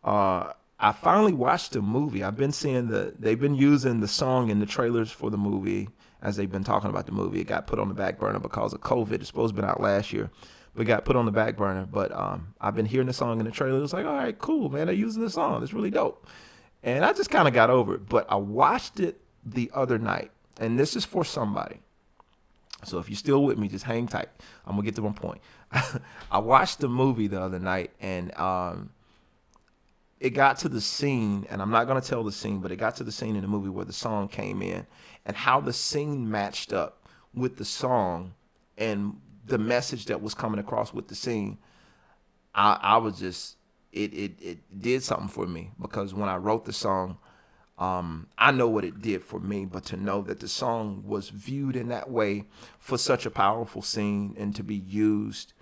I finally watched the movie. I've been seeing they've been using the song in the trailers for the movie as they've been talking about the movie. It got put on the back burner because of COVID. It's supposed to have been out last year, but it got put on the back burner. But I've been hearing the song in the trailer. It was like, all right, cool, man. They're using the song. It's really dope. And I just kind of got over it. But I watched it the other night, and this is for somebody. So if you're still with me, just hang tight. I'm going to get to one point. I watched the movie the other night, and it got to the scene, and I'm not going to tell the scene, but it got to the scene in the movie where the song came in, and how the scene matched up with the song and the message that was coming across with the scene. I was just, it did something for me, because when I wrote the song, I know what it did for me, but to know that the song was viewed in that way for such a powerful scene and to be used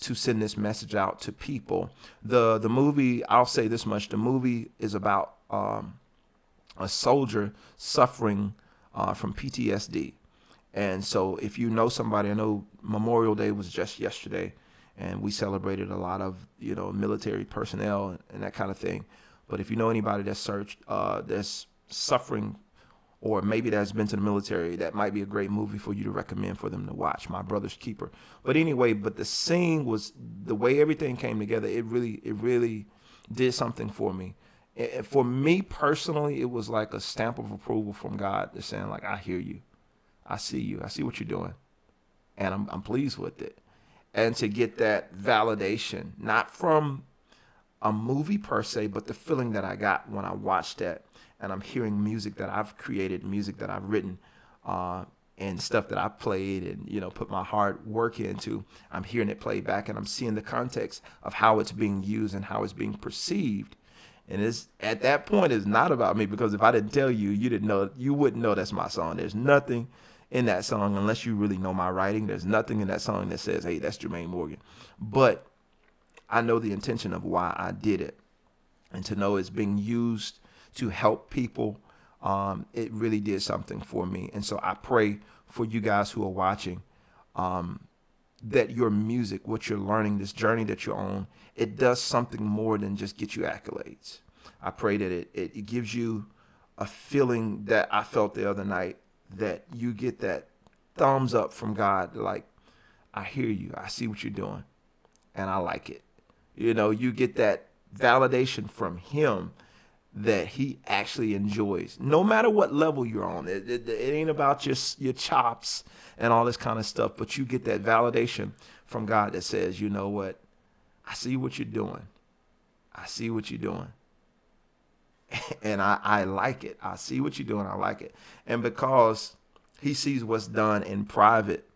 to send this message out to people. The movie, I'll say this much, the movie is about a soldier suffering from PTSD. And so if you know somebody, I know Memorial Day was just yesterday, and we celebrated a lot of, military personnel and that kind of thing. But if you know anybody that's suffering, or maybe that's been to the military, that might be a great movie for you to recommend for them to watch, My Brother's Keeper. But anyway, the scene was, the way everything came together, it really did something for me. And for me personally, it was like a stamp of approval from God, that's saying, like, I hear you. I see you. I see what you're doing. And I'm pleased with it. And to get that validation, not from a movie per se, but the feeling that I got when I watched that, and I'm hearing music that I've created, music that I've written, and stuff that I've played and, put my hard work into. I'm hearing it played back, and I'm seeing the context of how it's being used and how it's being perceived. And it's, at that point, it's not about me, because if I didn't tell you, you wouldn't know that's my song. There's nothing in that song, unless you really know my writing. There's nothing in that song that says, hey, that's Jermaine Morgan. But I know the intention of why I did it, and to know it's being used to help people. It really did something for me. And so I pray for you guys who are watching, that your music, what you're learning, this journey that you're on, it does something more than just get you accolades. I pray that it gives you a feeling that I felt the other night, that you get that thumbs up from God, like, I hear you, I see what you're doing, and I like it. You get that validation from him that he actually enjoys, no matter what level you're on. It ain't about your chops and all this kind of stuff, but you get that validation from God that says, you know what, I see what you're doing. I see what you're doing. And I like it. I see what you're doing. I like it. And because he sees what's done in private,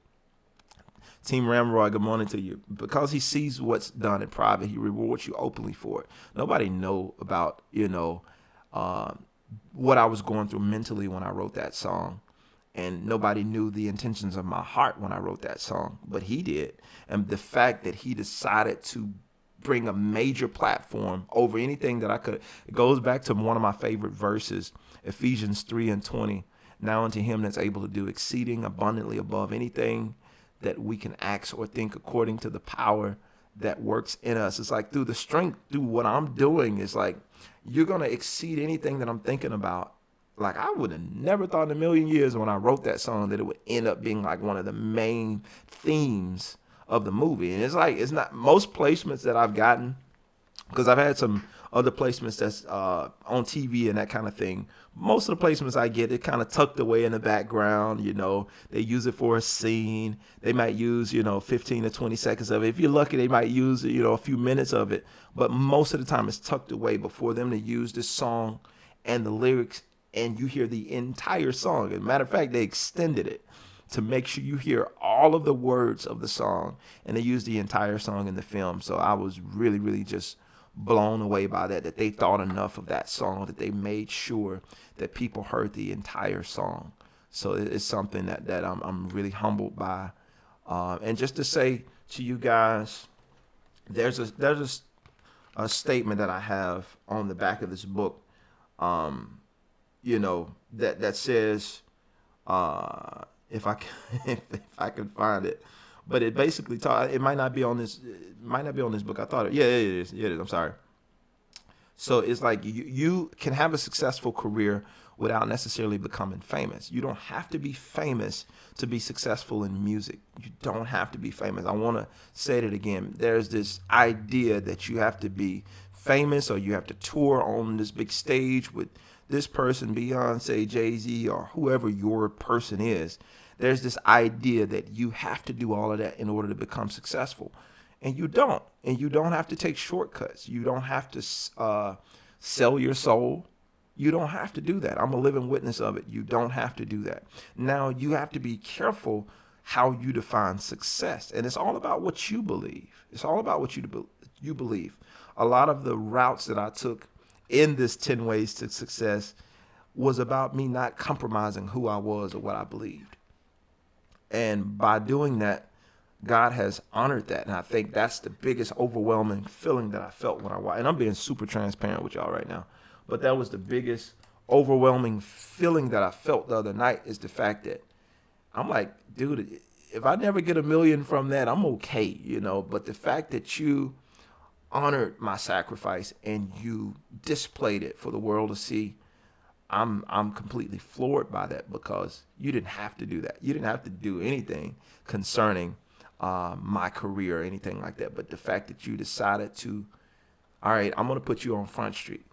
Team Ramroy, good morning to you. Because he sees what's done in private, he rewards you openly for it. Nobody know about, what I was going through mentally when I wrote that song. And nobody knew the intentions of my heart when I wrote that song, but he did. And the fact that he decided to bring a major platform over anything that I could, it goes back to one of my favorite verses, Ephesians 3:20. Now unto him that's able to do exceeding abundantly above anything that we can ask or think, according to the power that works in us. It's like through the strength, through what I'm doing, it's like you're going to exceed anything that I'm thinking about. Like, I would have never thought in a million years when I wrote that song that it would end up being like one of the main themes of the movie. And it's like, it's not most placements that I've gotten, because I've had some other placements that's on TV and that kind of thing. Most of the placements I get, it kind of tucked away in the background. They use it for a scene. They might use, 15 to 20 seconds of it. If you're lucky, they might use, a few minutes of it. But most of the time it's tucked away before them to use this song and the lyrics, and you hear the entire song. As a matter of fact, they extended it to make sure you hear all of the words of the song, and they used the entire song in the film. So I was really, really just blown away by that they thought enough of that song, that they made sure that people heard the entire song. So it's something that I'm really humbled by. And just to say to you guys, there's a statement that I have on the back of this book, that says, if I can, if I can find it. But it basically taught. It might not be on this. It might not be on this book. I thought it. Yeah, it is. Yeah, it is. I'm sorry. So it's like you can have a successful career without necessarily becoming famous. You don't have to be famous to be successful in music. You don't have to be famous. I want to say it again. There's this idea that you have to be famous or you have to tour on this big stage with this person, Beyonce, Jay-Z, or whoever your person is. There's this idea that you have to do all of that in order to become successful. And you don't. And you don't have to take shortcuts. You don't have to sell your soul. You don't have to do that. I'm a living witness of it. You don't have to do that. Now, you have to be careful how you define success. And it's all about what you believe. It's all about what you believe. A lot of the routes that I took in this 10 ways to success was about me not compromising who I was or what I believed. And by doing that, God has honored that. And I think that's the biggest overwhelming feeling that I felt when I watched. And I'm being super transparent with y'all right now. But that was the biggest overwhelming feeling that I felt the other night, is the fact that I'm like, dude, if I never get 1 million from that, I'm okay, you know. But the fact that you honored my sacrifice and you displayed it for the world to see, I'm completely floored by that, because you didn't have to do that. You didn't have to do anything concerning my career or anything like that. But the fact that you decided to, all right, I'm going to put you on Front Street.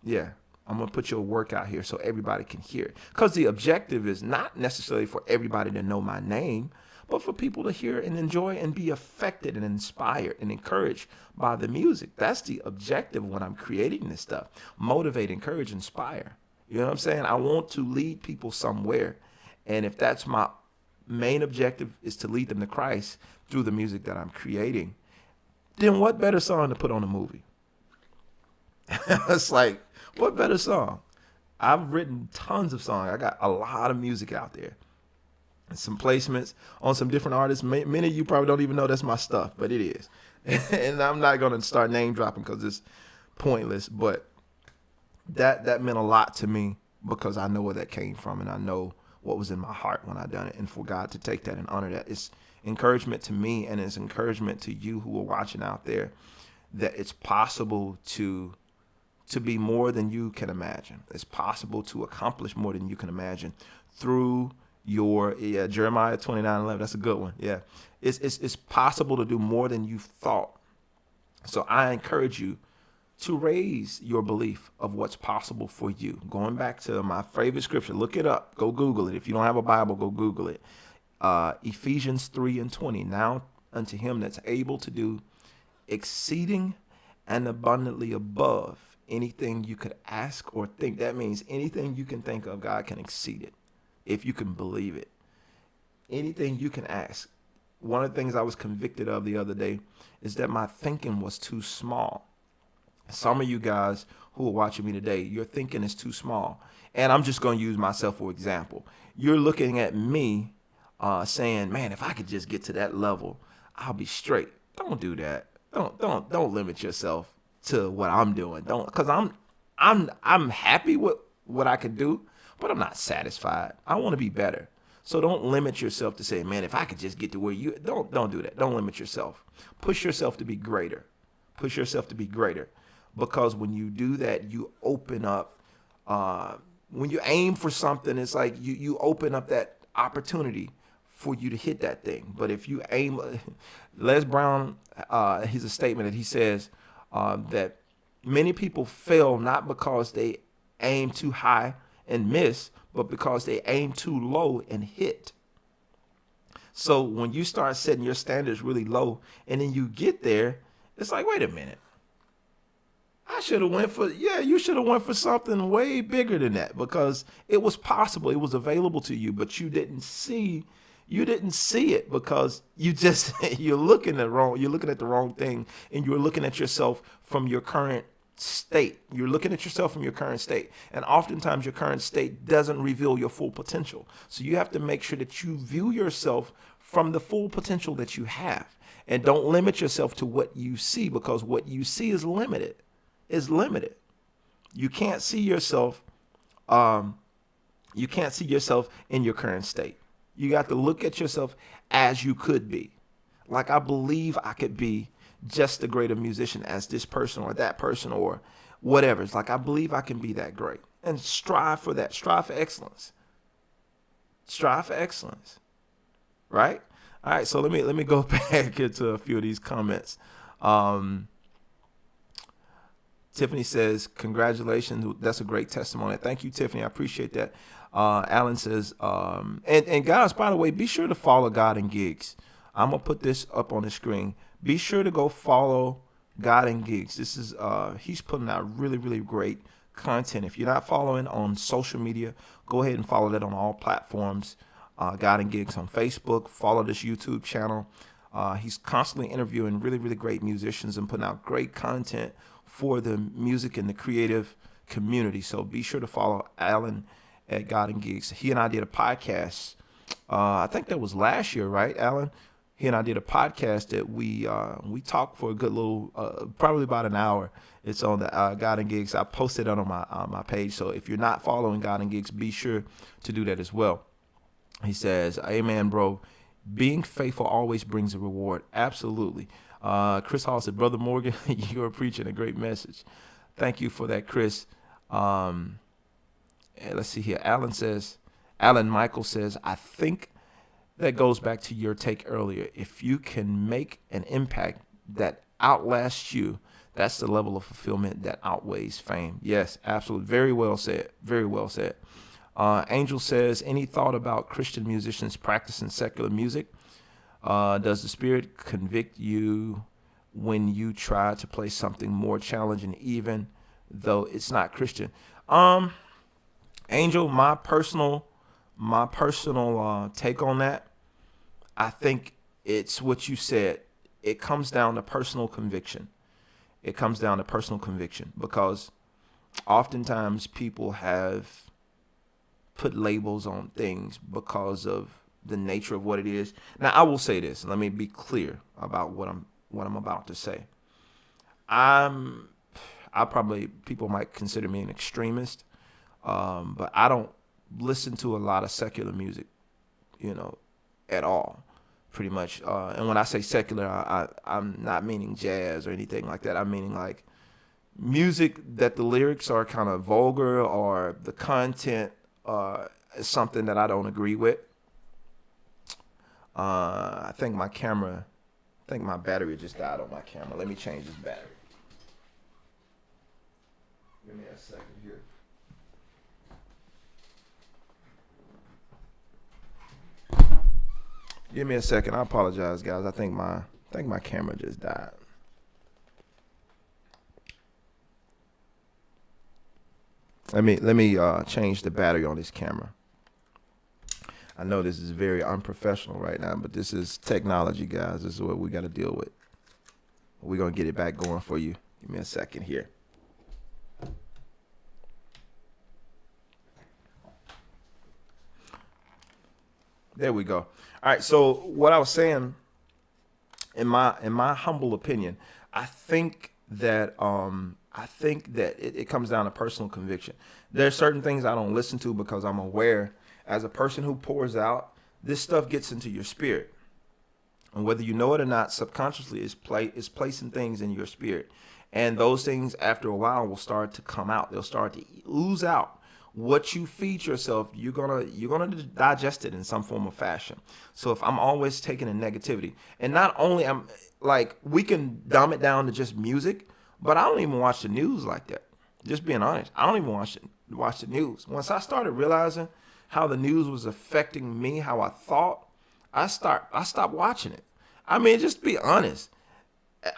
Yeah, I'm going to put your work out here so everybody can hear it. Because the objective is not necessarily for everybody to know my name, but for people to hear and enjoy and be affected and inspired and encouraged by the music. That's the objective when I'm creating this stuff. Motivate, encourage, inspire. You know what I'm saying? I want to lead people somewhere. And if that's my main objective, is to lead them to Christ through the music that I'm creating, then what better song to put on a movie? It's like, what better song? I've written tons of songs. I got a lot of music out there. And some placements on some different artists. Many of you probably don't even know that's my stuff, but it is. And I'm not going to start name dropping because it's pointless. But that meant a lot to me, because I know where that came from, and I know what was in my heart when I done it. And for God to take that and honor that, it's encouragement to me, and it's encouragement to you who are watching out there, that it's possible to be more than you can imagine. It's possible to accomplish more than you can imagine through your Jeremiah 29:11. That's a good one. Yeah, it's possible to do more than you thought. So I encourage you to raise your belief of what's possible for you. Going back to my favorite scripture, look it up. Go Google it. If you don't have a Bible, go Google it. Ephesians 3:20. Now unto him that's able to do exceeding and abundantly above anything you could ask or think. That means anything you can think of, God can exceed it, if you can believe it. Anything you can ask. One of the things I was convicted of the other day is that my thinking was too small. Some of you guys who are watching me today, your thinking is too small. And I'm just going to use myself for example. You're looking at me saying, man, if I could just get to that level, I'll be straight. Don't do that. Don't limit yourself to what I'm doing. Don't, because I'm happy with what I can do, but I'm not satisfied. I want to be better. So don't limit yourself to say, man, if I could just get to where you, don't do that. Don't limit yourself. Push yourself to be greater. Push yourself to be greater. Because when you do that, you open up, when you aim for something, it's like you open up that opportunity for you to hit that thing. But if you aim, Les Brown, he's a statement that he says that many people fail not because they aim too high and miss, but because they aim too low and hit. So when you start setting your standards really low and then you get there, it's like, wait a minute. I should have went for, you should have went for something way bigger than that, because it was possible. It was available to you, but you didn't see it because you're looking at the wrong thing, and you're looking at yourself from your current state. You're looking at yourself from your current state. And oftentimes your current state doesn't reveal your full potential. So you have to make sure that you view yourself from the full potential that you have, and don't limit yourself to what you see, because what you see is limited. You can't see yourself in your current state. You got to look at yourself as you could be. Like, I believe I could be just a greater musician as this person or that person or whatever. It's like, I believe I can be that great, and strive for that. Strive for excellence. Strive for excellence. Right? All right. So let me go back into a few of these comments. Tiffany says, congratulations. That's a great testimony. Thank you, Tiffany. I appreciate that. Alan says, and guys, by the way, be sure to follow God in Gigs. I'm going to put this up on the screen. Be sure to go follow God in Gigs. This is, he's putting out really, really great content. If you're not following on social media, go ahead and follow that on all platforms. God in Gigs on Facebook. Follow this YouTube channel. He's constantly interviewing really, really great musicians and putting out great content for the music and the creative community. So be sure to follow Alan at God and Gigs. He and I did a podcast. I think that was last year, right, Alan? He and I did a podcast that we talked for a good little, probably about an hour. It's on the God and Gigs. I posted it on my page. So if you're not following God and Gigs, be sure to do that as well. He says, amen, bro. Being faithful always brings a reward. Absolutely. Chris Hall said, Brother Morgan, you're preaching a great message. Thank you for that, Chris. And let's see here. Alan Michael says, I think that goes back to your take earlier. If you can make an impact that outlasts you, that's the level of fulfillment that outweighs fame. Yes, absolutely. Very well said. Very well said. Angel says, any thought about Christian musicians practicing secular music? Does the Spirit convict you when you try to play something more challenging, even though it's not Christian? Angel, my personal take on that, I think it's what you said. It comes down to personal conviction. It comes down to personal conviction, because oftentimes people have put labels on things because of the nature of what it is. Now, I will say this. Let me be clear about what I'm about to say. People might consider me an extremist, but I don't listen to a lot of secular music, at all, pretty much. And when I say secular, I'm not meaning jazz or anything like that. I'm meaning like music that the lyrics are kind of vulgar or the content is something that I don't agree with. I think my battery just died on my camera. Let me change this battery. Give me a second here. Give me a second. I apologize, guys. I think my camera just died. Let me change the battery on this camera. I know this is very unprofessional right now, but this is technology, guys. This is what we got to deal with. We're going to get it back going for you. Give me a second here. There we go. All right. So what I was saying, in my humble opinion, I think that it comes down to personal conviction. There are certain things I don't listen to because I'm aware, as a person who pours out, this stuff gets into your spirit. And whether you know it or not, subconsciously is placing things in your spirit. And those things, after a while, will start to come out. They'll start to ooze out. What you feed yourself, you're gonna digest it in some form or fashion. So if I'm always taking in negativity, and not only we can dumb it down to just music, but I don't even watch the news like that. Just being honest, I don't even watch the news. Once I started realizing how the news was affecting me, how I thought, I stopped watching it. I mean, just to be honest,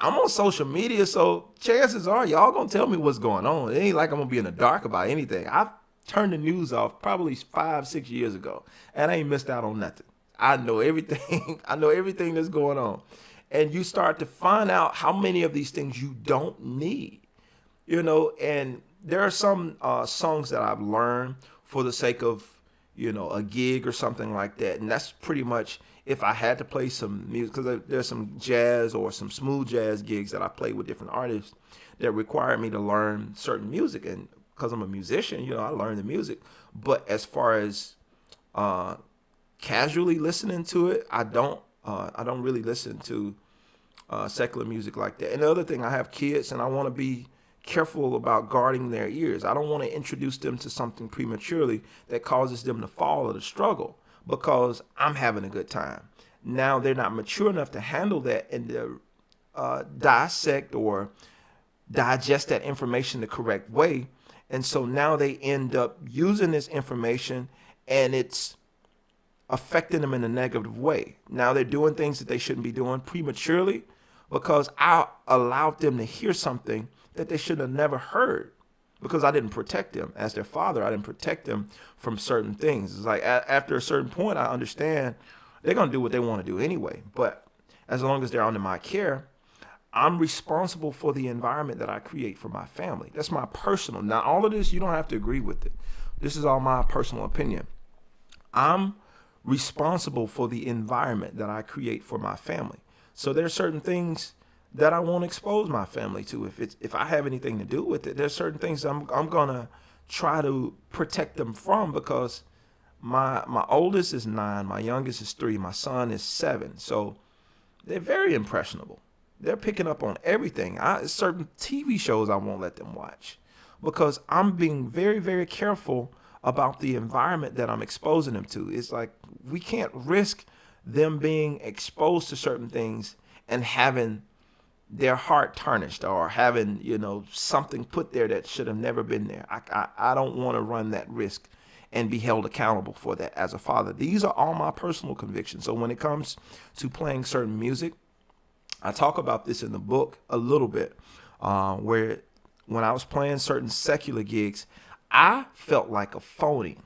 I'm on social media, so chances are y'all gonna tell me what's going on. It ain't like I'm gonna be in the dark about anything. I've turned the news off probably 5-6 years ago, and I ain't missed out on nothing. I know everything. I know everything that's going on. And you start to find out how many of these things you don't need, and there are some songs that I've learned for the sake of, a gig or something like that. And that's pretty much if I had to play some music, because there's some jazz or some smooth jazz gigs that I play with different artists that require me to learn certain music. And because I'm a musician, I learn the music. But as far as casually listening to it. I don't really listen to secular music like that. And the other thing, I have kids, and I want to be careful about guarding their ears. I don't want to introduce them to something prematurely that causes them to fall or to struggle because I'm having a good time. Now they're not mature enough to handle that and to dissect or digest that information the correct way. And so now they end up using this information and it's affecting them in a negative way. Now they're doing things that they shouldn't be doing prematurely because I allowed them to hear something that they should have never heard because I didn't protect them as their father. I didn't protect them from certain things. It's like after a certain point, I understand they're going to do what they want to do anyway. But as long as they're under my care, I'm responsible for the environment that I create for my family. That's my personal. Now, all of this, you don't have to agree with it. This is all my personal opinion. I'm responsible for the environment that I create for my family. So there are certain things that I won't expose my family to. If I have anything to do with it, there's certain things I'm gonna try to protect them from because my oldest is 9, my youngest is 3, my son is 7. So they're very impressionable. They're picking up on everything. Certain TV shows I won't let them watch because I'm being very, very careful about the environment that I'm exposing them to. It's like we can't risk them being exposed to certain things and having their heart tarnished or having, something put there that should have never been there. I don't want to run that risk and be held accountable for that as a father. These are all my personal convictions. So when it comes to playing certain music, I talk about this in the book a little bit, where when I was playing certain secular gigs, I felt like a phony,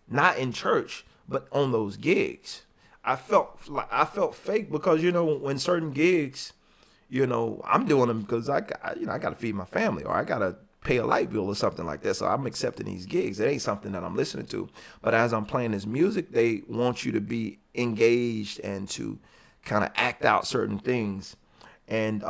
not in church, but on those gigs. I felt fake because, when certain gigs, I'm doing them because I got to feed my family or I got to pay a light bill or something like that. So I'm accepting these gigs. It ain't something that I'm listening to. But as I'm playing this music, they want you to be engaged and to kind of act out certain things. And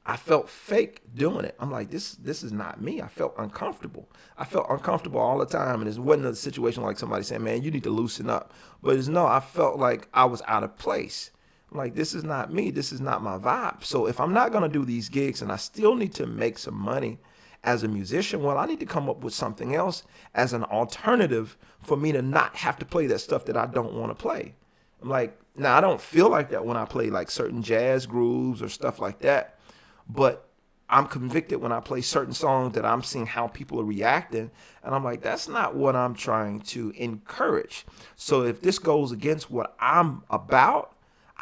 I felt fake doing it. I'm like, this is not me. I felt uncomfortable. I felt uncomfortable all the time. And it wasn't a situation like somebody saying, man, you need to loosen up. But I felt like I was out of place. I'm like, this is not me. This is not my vibe. So if I'm not going to do these gigs and I still need to make some money as a musician, well, I need to come up with something else as an alternative for me to not have to play that stuff that I don't want to play. I'm like, now I don't feel like that when I play like certain jazz grooves or stuff like that. But I'm convicted when I play certain songs that I'm seeing how people are reacting. And I'm like, that's not what I'm trying to encourage. So if this goes against what I'm about,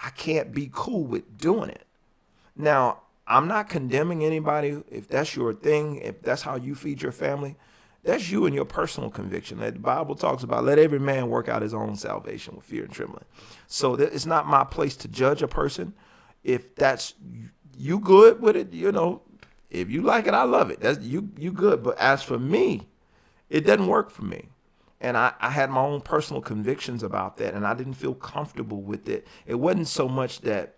I can't be cool with doing it. Now, I'm not condemning anybody. If that's your thing, if that's how you feed your family, that's you and your personal conviction. The Bible talks about let every man work out his own salvation with fear and trembling. So it's not my place to judge a person. If that's you good with it, if you like it, I love it. That's you good. But as for me, it doesn't work for me. And I had my own personal convictions about that, and I didn't feel comfortable with it. It wasn't so much that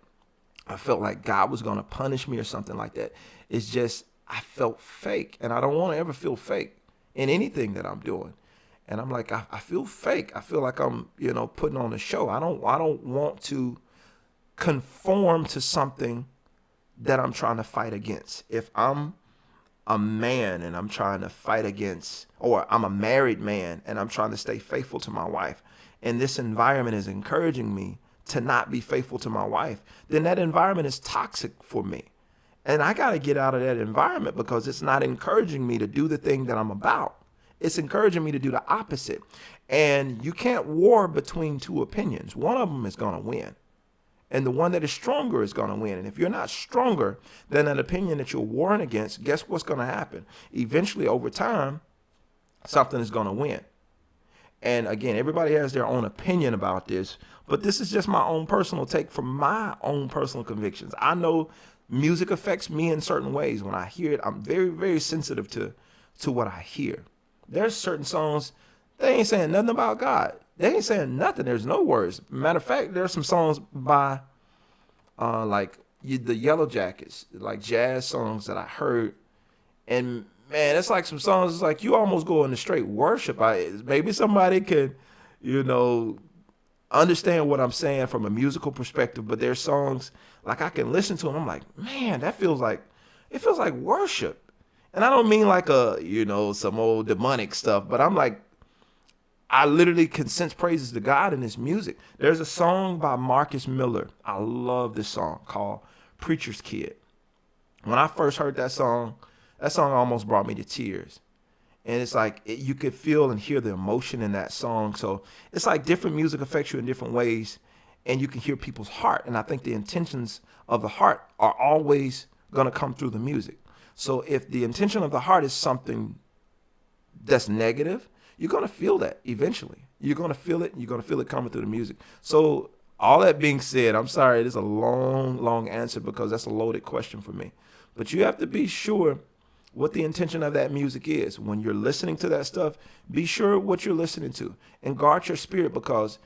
I felt like God was going to punish me or something like that. It's just I felt fake, and I don't want to ever feel fake in anything that I'm doing. And I'm like, I feel fake. I feel like I'm, putting on a show. I don't want to conform to something that I'm trying to fight against. If I'm a man and I'm trying to fight against, or I'm a married man and I'm trying to stay faithful to my wife, and this environment is encouraging me to not be faithful to my wife, then that environment is toxic for me. And I got to get out of that environment because it's not encouraging me to do the thing that I'm about. It's encouraging me to do the opposite. And you can't war between two opinions. One of them is going to win. And the one that is stronger is going to win. And if you're not stronger than that opinion that you're warring against, guess what's going to happen? Eventually, over time, something is going to win. And again, everybody has their own opinion about this, but this is just my own personal take from my own personal convictions. I know music affects me in certain ways. When I hear it, I'm very, very sensitive to what I hear. There's certain songs, they ain't saying nothing about God. They ain't saying nothing. There's no words. Matter of fact, there's some songs by the Yellow Jackets, like jazz songs that I heard. And man, it's like some songs, it's like you almost go into straight worship. Maybe somebody could, you know, understand what I'm saying from a musical perspective, but there's songs like I can listen to them. I'm like, man, it feels like worship. And I don't mean like some old demonic stuff, but I'm like, I literally can sense praises to God in this music. There's a song by Marcus Miller. I love this song called Preacher's Kid. When I first heard that song almost brought me to tears. And it's like you could feel and hear the emotion in that song. So it's like different music affects you in different ways, and you can hear people's heart. And I think the intentions of the heart are always going to come through the music. So if the intention of the heart is something that's negative, you're going to feel that eventually. You're going to feel it. You're going to feel it coming through the music. So all that being said, I'm sorry, it is a long, long answer because that's a loaded question for me. But you have to be sure what the intention of that music is. When you're listening to that stuff, be sure what you're listening to and guard your spirit, because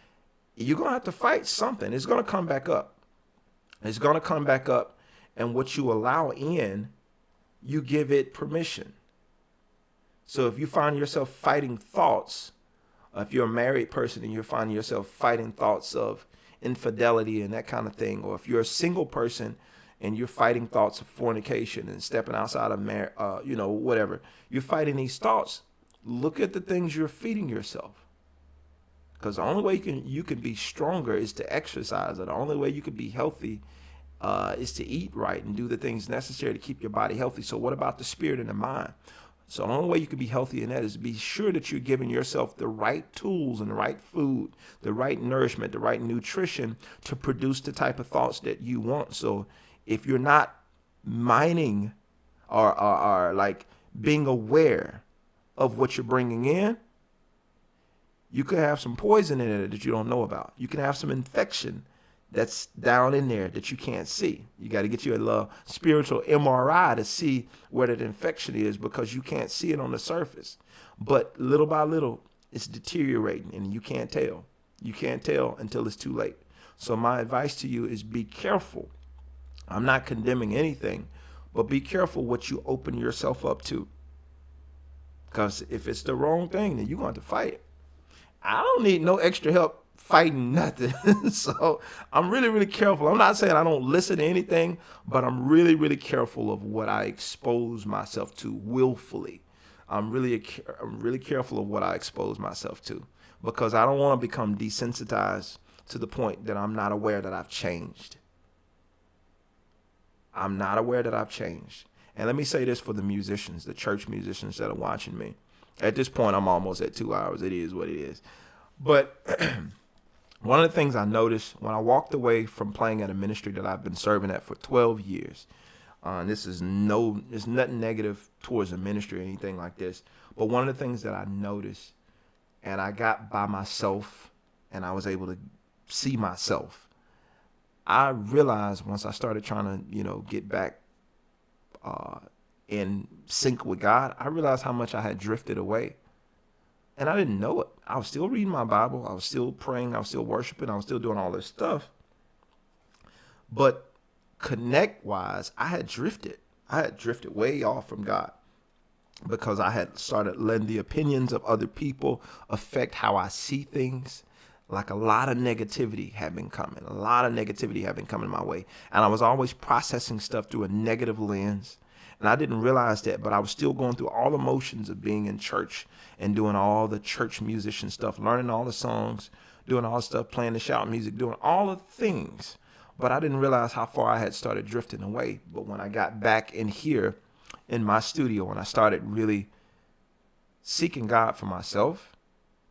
you're going to have to fight something. It's going to come back up. It's going to come back up. And what you allow in, you give it permission. So if you find yourself fighting thoughts, if you're a married person and you're finding yourself fighting thoughts of infidelity and that kind of thing, or if you're a single person and you're fighting thoughts of fornication and stepping outside of whatever, you're fighting these thoughts, look at the things you're feeding yourself. Because the only way you can be stronger is to exercise. Or the only way you can be healthy is to eat right and do the things necessary to keep your body healthy. So what about the spirit and the mind? So the only way you can be healthy in that is be sure that you're giving yourself the right tools and the right food, the right nourishment, the right nutrition to produce the type of thoughts that you want. So if you're not mining or like being aware of what you're bringing in, you could have some poison in it that you don't know about. You can have some infection that's down in there that you can't see. You got to get you a little spiritual MRI to see where that infection is, because you can't see it on the surface. But little by little, it's deteriorating and you can't tell. You can't tell until it's too late. So my advice to you is be careful. I'm not condemning anything, but be careful what you open yourself up to. Because if it's the wrong thing, then you're going to fight it. I don't need no extra help fighting nothing. So I'm really, really careful. I'm not saying I don't listen to anything, but I'm really, really careful of what I expose myself to willfully. I'm really careful of what I expose myself to, because I don't want to become desensitized to the point that I'm not aware that I've changed. I'm not aware that I've changed. And let me say this for the musicians, the church musicians that are watching me. At this point, I'm almost at 2 hours. It is what it is. But one of the things I noticed when I walked away from playing at a ministry that I've been serving at for 12 years, and it's nothing negative towards the ministry or anything like this, but one of the things that I noticed, and I got by myself and I was able to see myself, I realized once I started trying to, get back in sync with God, I realized how much I had drifted away. And I didn't know it. I was still reading my Bible. I was still praying. I was still worshiping. I was still doing all this stuff. But connect-wise, I had drifted. I had drifted way off from God, because I had started letting the opinions of other people affect how I see things. Like a lot of negativity had been coming. A lot of negativity had been coming my way. And I was always processing stuff through a negative lens. And I didn't realize that, but I was still going through all the motions of being in church and doing all the church musician stuff, learning all the songs, doing all the stuff, playing the shout music, doing all the things. But I didn't realize how far I had started drifting away. But when I got back in here in my studio and I started really seeking God for myself,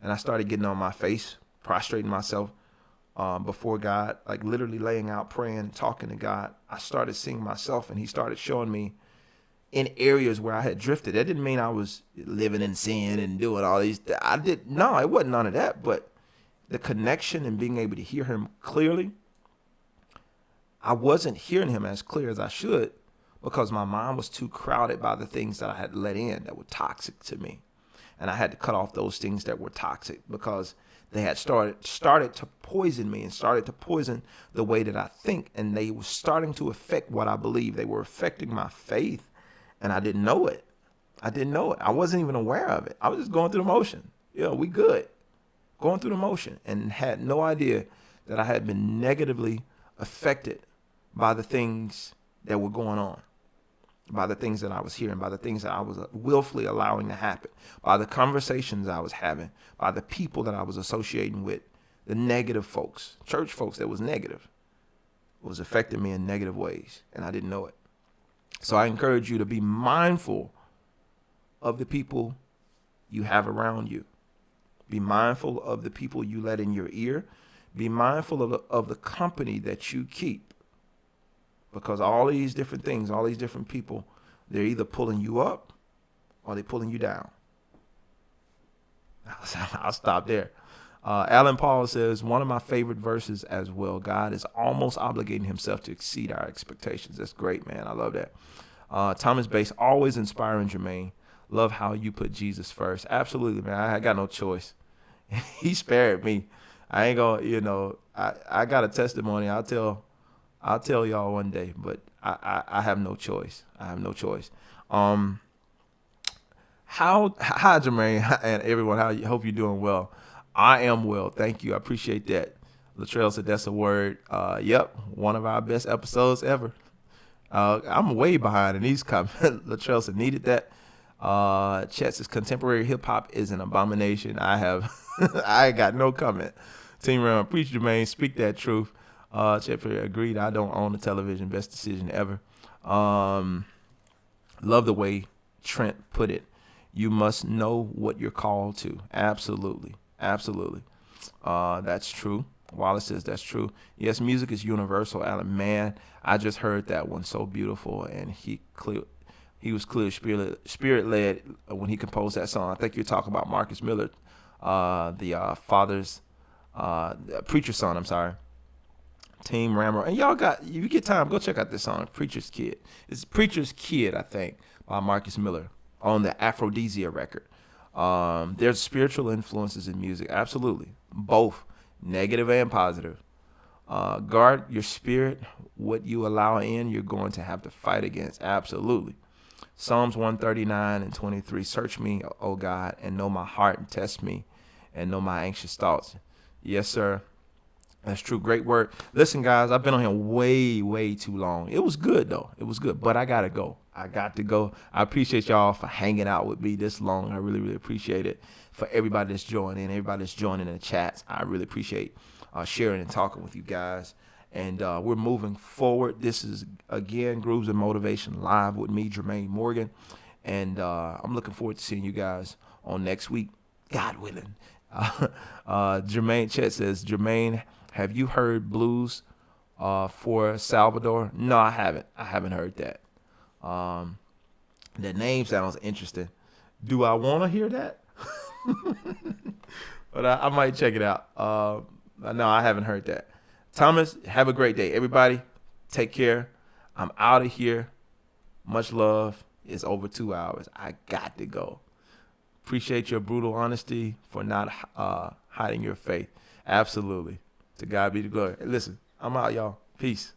and I started getting on my face, prostrating myself before God, like literally laying out, praying, talking to God, I started seeing myself, and he started showing me in areas where I had drifted. That didn't mean I was living in sin and doing all these. No, it wasn't none of that. But the connection and being able to hear him clearly, I wasn't hearing him as clear as I should, because my mind was too crowded by the things that I had let in that were toxic to me. And I had to cut off those things that were toxic, because they had started to poison me and started to poison the way that I think. And they were starting to affect what I believe. They were affecting my faith. And I didn't know it. I wasn't even aware of it. I was just going through the motion. We good. going through the motion, and had no idea that I had been negatively affected by the things that were going on, by the things that I was hearing, by the things that I was willfully allowing to happen, by the conversations I was having, by the people that I was associating with, the negative folks, church folks that was negative, was affecting me in negative ways, and I didn't know it. So I encourage you to be mindful of the people you have around you. Be mindful of the people you let in your ear. Be mindful of the company that you keep. Because all these different things, all these different people, they're either pulling you up or they're pulling you down. I'll stop there. Alan Paul says, one of my favorite verses as well, God is almost obligating himself to exceed our expectations. That's great, man. I love that. Thomas Bass, always inspiring, Jermaine. Love how you put Jesus first. Absolutely, man. I got no choice. He spared me. I ain't gonna, I got a testimony. I'll tell y'all one day, but I have no choice. I have no choice. Hi, Jermaine, and everyone. Hope you're doing well. I am well. Thank you. I appreciate that. Latrell said that's a word. Yep. One of our best episodes ever. I'm way behind in these comments. Latrell said needed that. Chet says contemporary hip hop is an abomination. I got no comment. Team Ram, preach Jermaine, speak that truth. Chet agreed. I don't own the television. Best decision ever. Love the way Trent put it. You must know what you're called to. Absolutely. Absolutely. That's true. Wallace says that's true. Yes, music is universal, Alan. Man, I just heard that one. So beautiful. And he was clear spirit-led when he composed that song. I think you're talking about Marcus Miller, the preacher's son, I'm sorry. Team Rammer. And y'all if you get time, go check out this song, Preacher's Kid. It's Preacher's Kid, I think, by Marcus Miller on the Aphrodisia record. There's spiritual influences in music. Absolutely. Both negative and positive. Guard your spirit. What you allow in, you're going to have to fight against. Absolutely. Psalms 139:23. Search me, O God, and know my heart, and test me, and know my anxious thoughts. Yes, sir. That's true. Great word. Listen, guys, I've been on here way too long. It was good, though. It was good, but I got to go. I appreciate y'all for hanging out with me this long. I really appreciate it. For everybody that's joining in, everybody that's joining in the chats, I really appreciate sharing and talking with you guys. And we're moving forward. This is, again, Grooves and Motivation Live with me, Jermaine Morgan. And I'm looking forward to seeing you guys on next week, God willing. Jermaine Chet says, Jermaine, have you heard Blues for Salvador? No, I haven't. I haven't heard that. The name sounds interesting. Do I want to hear that? But I might check it out. No, I haven't heard that. Thomas, have a great day. Everybody, take care. I'm out of here. Much love. It's over 2 hours. I got to go. Appreciate your brutal honesty for not hiding your faith. Absolutely. To God be the glory. Hey, listen, I'm out, y'all. Peace.